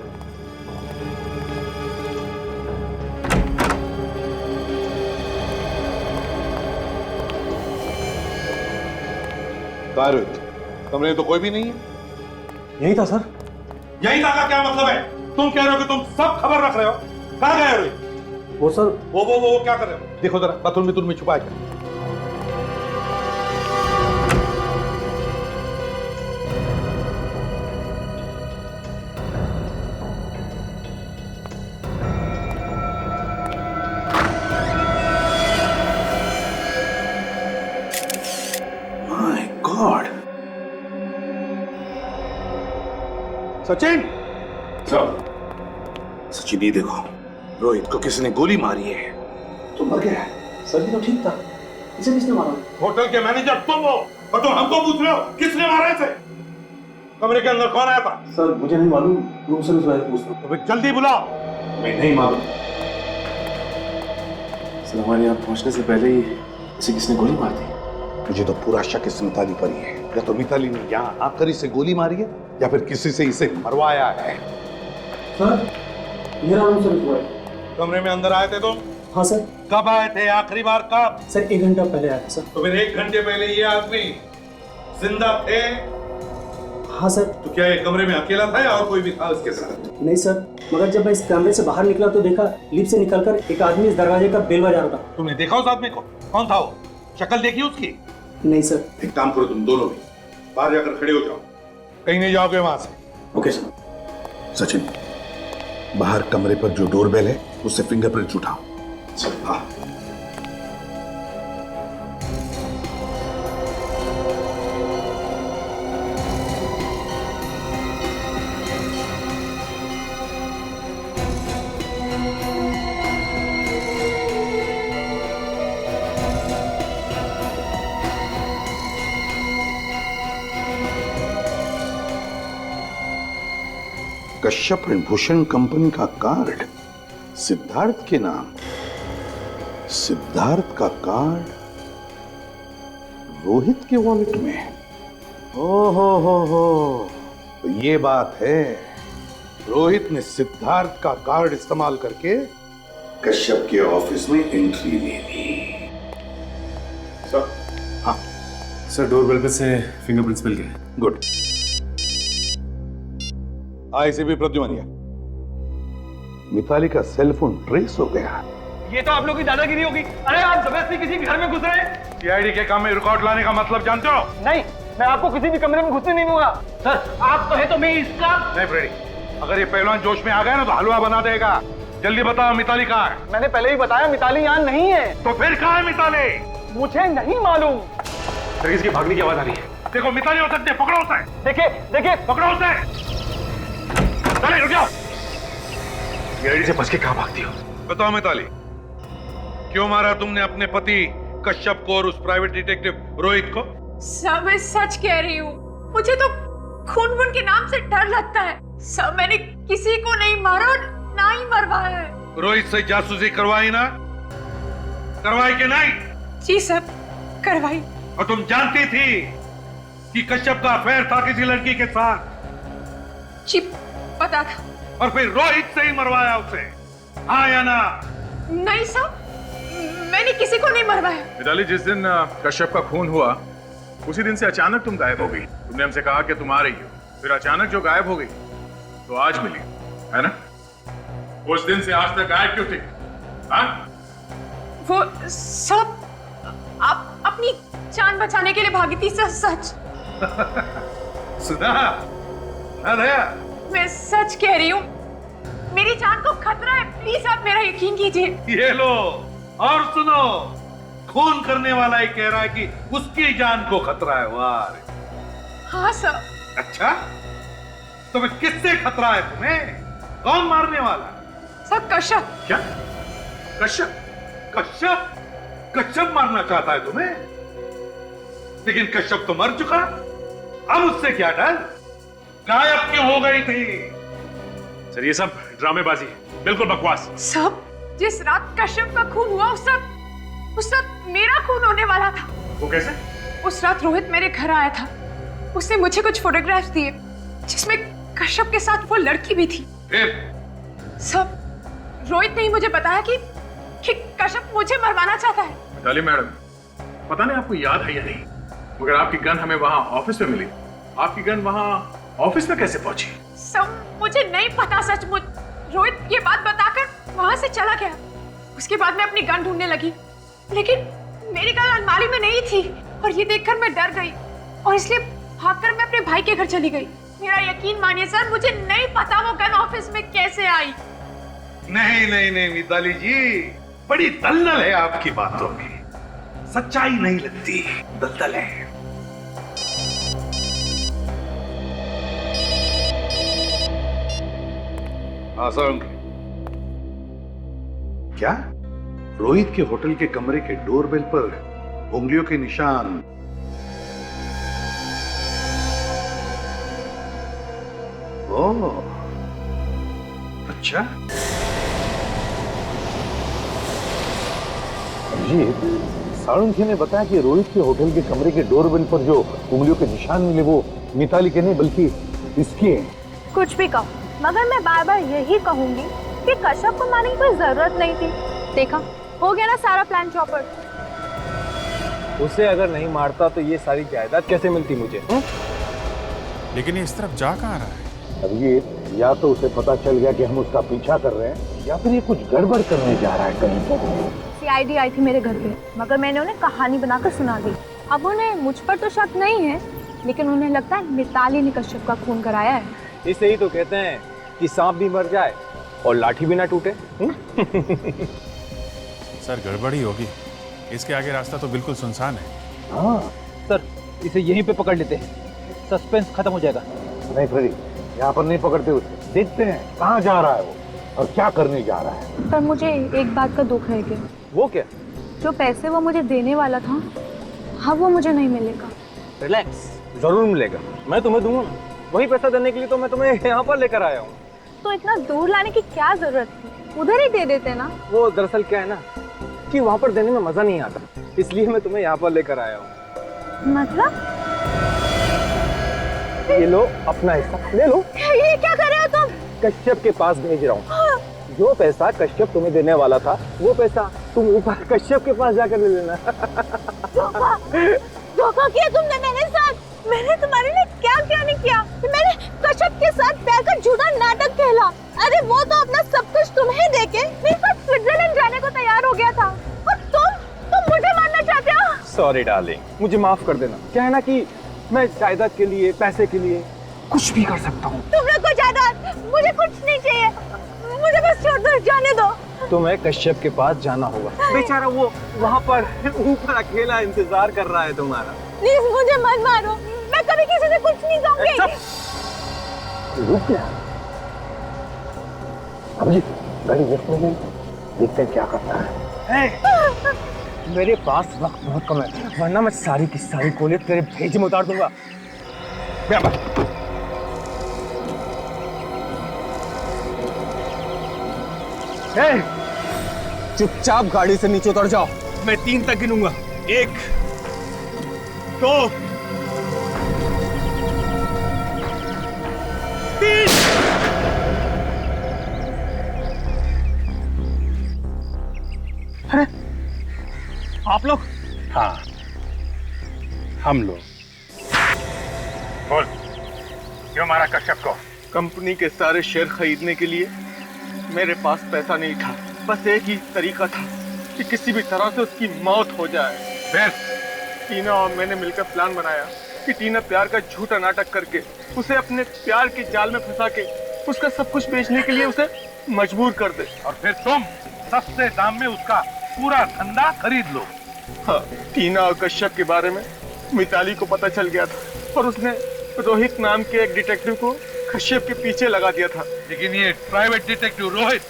D: कहाँ रोहित? कमरे में तो कोई भी नहीं है।
F: यही था सर।
D: यही था का क्या मतलब है? तुम कह रहे हो कि तुम सब खबर रख रहे हो। कहाँ गए रोहित?
F: वो सर
D: वो क्या कर रहे हो? देखो जरा बाथरूम में छुपा के। My God. सचिन, सचिन ये देखो, रोहित को किसी ने गोली मारी है। तो मर गया है।
F: सर भी तो ठीक था, इसे किसने मारा?
D: होटल के मैनेजर तुम हो और तुम हमको पूछ रहे हो किसने मारा इसे? कमरे के अंदर कौन आया था?
F: सर मुझे नहीं मालूम, रूम सर्विस वाले पूछ लो।
D: तो फिर जल्दी बुलाओ। मैं नहीं मालूम।
U: सर हमारे यहाँ पहुंचने से पहले ही इसे किसने गोली मार दी।
D: मुझे तो पूरा शक इस मिताली पर ही है। या तो मिताली ने यहाँ आकर इसे गोली मारी है या फिर किसी से इसे मरवाया है।
F: सर मेरा रूम सर्विस हुआ है।
D: कमरे में अंदर आए थे तुम?
F: हाँ सर।
D: कब आए थे आखिरी बार? कब?
F: सर 1 घंटा पहले आया था सर।
D: तो फिर 1 घंटे पहले ये आदमी जिंदा थे?
F: हाँ सर।
D: तो क्या ये कमरे में अकेला था या और कोई भी था उसके साथ?
F: नहीं सर, मगर जब मैं इस कमरे से बाहर निकला तो देखा लिफ्ट से निकलकर एक आदमी इस दरवाजे का बेल बजा रहा था।
D: तुमने देखा उस आदमी को? कौन था वो? शक्ल देखी उसकी?
F: नहीं सर।
D: एक काम करो तुम दोनों भी बाहर जाकर खड़े हो जाओ, कहीं नहीं जाओगे वहां से।
F: Okay sir.
D: सचिन, बाहर कमरे पर जो डोरबेल है उससे फिंगरप्रिंट उठाओ। हाँ। कश्यप एंड भूषण कंपनी का कार्ड सिद्धार्थ के नाम। सिद्धार्थ का कार्ड रोहित के वॉलेट में। हो तो ये बात है, रोहित ने सिद्धार्थ का कार्ड इस्तेमाल करके कश्यप के ऑफिस में एंट्री ले ली।
U: सर हाँ सर, डोरबेल पे से फिंगरप्रिंट्स मिल गए।
D: गुड। आईसीपी प्रद्युमनिया, मिताली का सेल फोन ट्रेस हो गया।
P: ये तो आप लोगों की दादागिरी होगी। अरे आप जबरदस्ती किसी के घर में घुस रहे हैं।
D: सीआईडी के काम में रिकॉर्ड लाने का मतलब जानते हो?
P: नहीं, मैं आपको किसी भी कमरे में घुसने नहीं दूंगा। सर आप तो है तो मैं इसका
D: नहीं फ्रेडी, अगर ये पहलवान जोश में आ गया ना तो हलवा बना देगा। जल्दी बताओ मिताली कहाँ है?
P: मैंने पहले ही बताया मिताली यहाँ नहीं है।
D: तो फिर कहाँ है मिताली?
P: मुझे नहीं मालूम।
U: सर इसकी भागने की आवाज आ रही है।
D: देखो मिताली हो सकती है, पकड़ो उसे।
P: देखिए
D: पकड़ो उसे। चले रुक जाओ।
U: सीआईडी से बच के कहाँ भागती हो?
D: बताओ मिताली, क्यों मारा तुमने अपने पति कश्यप को और उस प्राइवेट डिटेक्टिव रोहित को?
K: सर मैं सच कह रही हूँ, मुझे तो खून वून के नाम से डर लगता है। सर मैंने किसी को नहीं मारा और ना ही मरवाया है।
D: रोहित से जासूसी करवाई ना? करवाई कि नहीं?
K: जी सर करवाई।
D: और तुम जानती थी कि कश्यप का अफेयर था किसी लड़की के साथ?
K: जी पता था।
D: और फिर रोहित से ही मरवाया उसे, हाँ या ना?
K: नहीं सर, मैंने किसी को नहीं मरवाया।
B: मिताली, जिस दिन कश्यप का खून हुआ उसी दिन से अचानक तुम गायब हो गई। तुमने हमसे कहा कि तुम आ रही हो, फिर अचानक जो गायब हो गई तो आज मिली, है ना? उस दिन से आज तक गायब क्यों थी? हाँ?
K: वो सब आप अपनी जान बचाने के लिए भागी थी सर। सच
D: सुना ना दया?
K: मैं सच कह रही हूँ, मेरी जान को खतरा है। प्लीज आप मेरा यकीन कीजिए।
D: ये लो और सुनो, खून करने वाला ही कह रहा है कि उसकी जान को खतरा है। वाह।
K: हाँ सर।
D: अच्छा, तो फिर किससे खतरा है तुम्हें? कौन मारने वाला?
K: सर कश्यप।
D: क्या? कश्यप? कश्यप? कश्यप मारना चाहता है तुम्हें? लेकिन कश्यप तो मर चुका, अब उससे क्या डर? गायब क्यों हो गई थी?
U: सर ये सब ड्रामेबाजी है, बिल्कुल बकवास।
K: सब जिस रात कश्यप का खून हुआ उस रात मेरा खून होने वाला था।
U: वो कैसे?
K: उस रात रोहित मेरे घर आया था, उसने मुझे कुछ फोटोग्राफ्स दिए जिसमें कश्यप के साथ वो लड़की भी थी। सब रोहित ने ही मुझे बताया कि कश्यप मुझे मरवाना चाहता है।
B: मिताली मैडम, पता नहीं आपको याद है या नहीं,
J: मगर आपकी गन हमें वहां ऑफिस में मिली। आपकी गन वहां ऑफिस में कैसे पहुंची?
E: सब मुझे नहीं पता सचमुच। रोहित ये बात बताकर वहां से चला गया। उसके बाद मैं अपनी गन ढूंढने लगी, लेकिन मेरी गन अलमारी में नहीं थी और ये देखकर मैं डर गई और इसलिए भागकर मैं अपने भाई के घर चली गई। मेरा यकीन मानिए सर, मुझे नहीं पता वो गन ऑफिस में कैसे आई।
D: नहीं नहीं नहीं मिताली जी, बड़ी दलदल है आपकी बातों में, सच्चाई नहीं लगती, दलदल है। आसान क्या? रोहित के होटल के कमरे के डोरबेल पर उंगलियों के निशान। ओह, अच्छा।
F: जी, साळुंखे ने बताया कि रोहित के होटल के कमरे के डोरबेल पर जो उंगलियों के निशान मिले वो मिताली के नहीं बल्कि इसके हैं।
E: कुछ भी कहो, मगर मैं बार बार यही कहूंगी कि कश्यप को मारने की कोई जरूरत नहीं थी। देखा, हो गया ना सारा प्लान चौपट।
S: उसे अगर नहीं मारता तो ये सारी जायदाद कैसे मिलती मुझे?
J: लेकिन ये इस तरफ जा कहाँ रहा है?
F: अब ये या तो उसे पता चल गया कि हम उसका पीछा कर रहे हैं या फिर ये कुछ गड़बड़ करने जा रहा है कहीं पर।
E: सीआईडी आई थी मेरे घर पे, मगर मैंने उन्हें कहानी बनाकर सुना दी। अब उन्हें मुझ पर तो शक नहीं है, लेकिन उन्हें लगता है मिताली ने कश्यप का खून कराया है।
S: इसे ही तो कहते हैं कि सांप भी मर जाए और लाठी भी ना टूटे।
J: सर गड़बड़ी होगी, इसके आगे रास्ता तो बिल्कुल सुनसान है।
S: हाँ सर, इसे यहीं पे पकड़ लेते हैं, सस्पेंस खत्म हो जाएगा।
F: नहीं फ्रेडी, यहाँ पर नहीं पकड़ते उसे, देखते हैं कहाँ जा रहा है वो और क्या करने जा रहा है।
E: पर मुझे एक बात का दुख है कि
S: वो क्या?
E: जो पैसे वो मुझे देने वाला था, हाँ वो मुझे नहीं मिलेगा।
S: रिलैक्स, जरूर मिलेगा, मैं तुम्हें दूंगा ना। वही पैसा देने के लिए तो मैं तुम्हें यहाँ पर लेकर आया हूँ।
E: तो इतना दूर लाने की क्या जरूरत थी, उधर ही दे देते ना।
S: वो दरअसल क्या है ना कि वहाँ पर देने में मजा नहीं आता, इसलिए मैं तुम्हें यहाँ पर लेकर आया हूँ।
E: मतलब?
S: ये लो अपना हिस्सा, ले लो।
E: ये क्या कर रहे हो तुम?
S: कश्यप के पास भेज रहा हूँ। जो पैसा कश्यप तुम्हें देने वाला था, वो पैसा तुम ऊपर कश्यप के पास जाकर ले लेना।
E: धोखा किया तुमने मेरे साथ। मैंने तुम्हारे लिए क्या क्या नहीं किया। मैंने कश्यप के साथ प्यार का झूठा नाटक खेला। अरे वो तो अपना सब कुछ तुम्हें देके मेरे साथ स्विट्जरलैंड जाने को तैयार हो गया था, और तुम मुझे मारना चाहते हो।
S: सॉरी डार्लिंग, मुझे माफ कर देना। क्या है ना कि मैं जायदाद के लिए, पैसे के लिए कुछ भी कर सकता हूँ।
E: तुम लोग को जायदाद, मुझे कुछ नहीं चाहिए। मुझे बस छोड़ दो, जाने दो।
S: तुम्हें कश्यप के पास जाना होगा, बेचारा वो वहाँ पर ऊपर अकेला इंतजार कर रहा है तुम्हारा।
E: प्लीज मुझे मत मारो, मैं कभी किसी से कुछ नहीं कहूँगी।
F: रुक गया। अभी गाड़ी लिफ्ट में गई, देखते हैं क्या करता है।
S: मेरे पास वक्त बहुत कम है, वरना मैं सारी की सारी गोली तेरे भेजे में उतार दूंगा। चुपचाप गाड़ी से नीचे उतर जाओ, मैं 3 तक गिनूंगा। 1 2 3। अरे आप लोग?
J: हाँ, हम लोग। बोल, क्यों मारा कश्यप को?
C: कंपनी के सारे शेयर खरीदने के लिए मेरे पास पैसा नहीं था। बस एक ही तरीका था कि किसी भी तरह से उसकी मौत हो जाए।
J: फिर
C: टीना और मैंने मिलकर प्लान बनाया कि टीना प्यार का झूठा नाटक करके उसे अपने प्यार के जाल में फंसा के उसका सब कुछ बेचने के लिए उसे मजबूर कर दे,
D: और फिर तुम सस्ते दाम में उसका पूरा धंधा खरीद लो।
C: हाँ, टीना और कश्यप के बारे में मिताली को पता चल गया था और उसने रोहित नाम के एक डिटेक्टिव को कश्यप के पीछे लगा दिया था।
D: लेकिन ये प्राइवेट डिटेक्टिव रोहित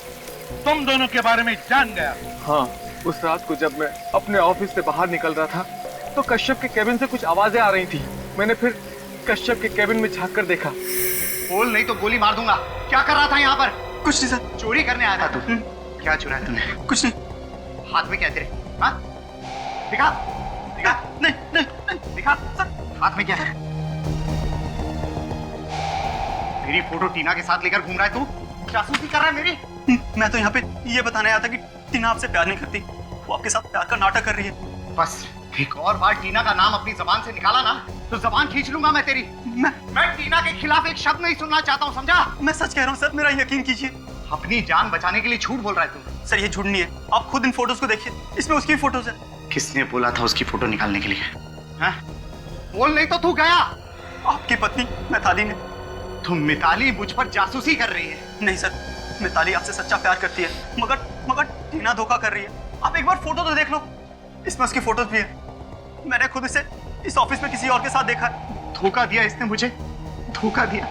D: तुम दोनों के बारे में जान गया।
C: हाँ, उस रात को जब मैं अपने ऑफिस से बाहर निकल रहा था तो कश्यप के केबिन से कुछ आवाजें आ रही थी। मैंने फिर कश्यप के केबिन में झांक कर देखा।
Q: बोल नहीं तो गोली मार दूंगा। क्या कर रहा था यहाँ पर? कुछ नहीं सर, चोरी करने आया था तू। क्या चुराया तूने? कुछ नहीं। हाथ में क्या तेरे? हाँ, दिखा दिखा। नहीं नहीं नहीं दिखा सर, हाथ में क्या है? मेरी फोटो टीना के साथ लेकर घूम रहा है तू? जासूसी कर रहा है मेरी?
V: मैं तो यहाँ पे ये बताने आया था कि टीना आपसे प्यार नहीं करती, वो आपके साथ प्यार का नाटक कर रही है।
Q: बस एक और बार टीना का नाम अपनी जबान से निकाला ना तो जबान खींच लूंगा मैं तेरी। मैं टीना के खिलाफ एक शब्द नहीं सुनना चाहता हूँ, समझा?
M: मैं सच कह रहा हूँ सर, मेरा यकीन कीजिए।
Q: अपनी जान बचाने के लिए झूठ बोल रहा है तू।
M: सर ये झूठ नहीं है, आप खुद इन फोटोज को देखिए, इसमें उसकी फोटोज है।
Q: किसने बोला था उसकी फोटो निकालने के लिए? हाँ? बोल नहीं तो तू गया।
M: आपकी पत्नी मिताली ने।
Q: तुम मिताली मुझ पर जासूसी कर रही है।
M: नहीं सर, मिताली आपसे सच्चा प्यार करती है, मगर टीना धोखा कर रही है। आप एक बार फोटो तो देख लो, इसमें उसकी फोटोज भी है। मैंने खुद इसे इस ऑफिस में किसी और के साथ देखा है।
Q: धोखा दिया इसने मुझे, धोखा दिया।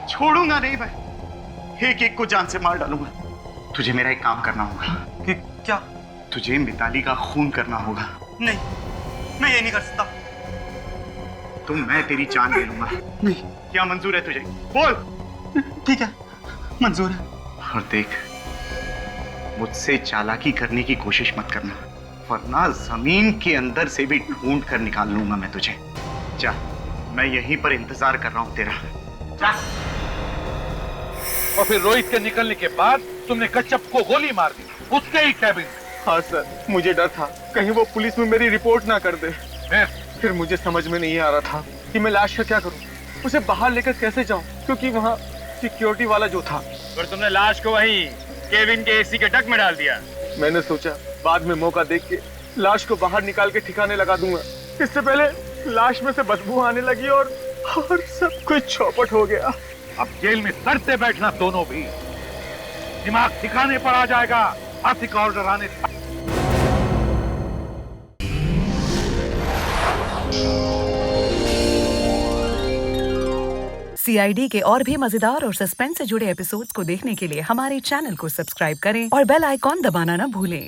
Q: छोड़ूंगा नहीं मैं, एक एक को जान से मार डालूंगा। तुझे मेरा एक काम करना होगा।
M: कि क्या?
Q: तुझे मिताली का खून करना होगा।
M: नहीं, मैं ये नहीं कर सकता।
Q: तो मैं तेरी जान ले लूंगा।
M: नहीं।
Q: क्या मंजूर है तुझे? बोल।
M: ठीक है, मंजूर है।
Q: और देख, मुझसे चालाकी करने की कोशिश मत करना, वरना जमीन के अंदर से भी ढूंढ कर निकाल लूंगा मैं तुझे। जा, मैं यहीं पर इंतजार कर रहा हूं तेरा। जा।
D: और फिर रोहित के निकलने के बाद तुमने कच्छप को गोली मार दी उसके ही कैबिन में।
S: हाँ सर, मुझे डर था कहीं वो पुलिस में मेरी रिपोर्ट ना कर दे। फिर मुझे समझ में नहीं आ रहा था कि मैं लाश का क्या करूं, उसे बाहर लेकर कैसे जाऊं, क्योंकि वहाँ सिक्योरिटी वाला जो था।
I: फिर तुमने लाश को वहीं केबिन के एसी के डक में डाल दिया।
S: मैंने सोचा बाद में मौका देख के लाश को बाहर निकाल के ठिकाने लगा दूंगा। इससे पहले लाश में से बदबू आने लगी और सब कुछ चौपट हो गया।
D: अब जेल में सड़ते बैठना दोनों भी, दिमाग ठिकाने पर आ जाएगा आर्थिक ऑर्डर आने तक।
A: CID के और भी मजेदार और सस्पेंस से जुड़े एपिसोड्स को देखने के लिए हमारे चैनल को सब्सक्राइब करें और बेल आइकॉन दबाना ना भूलें।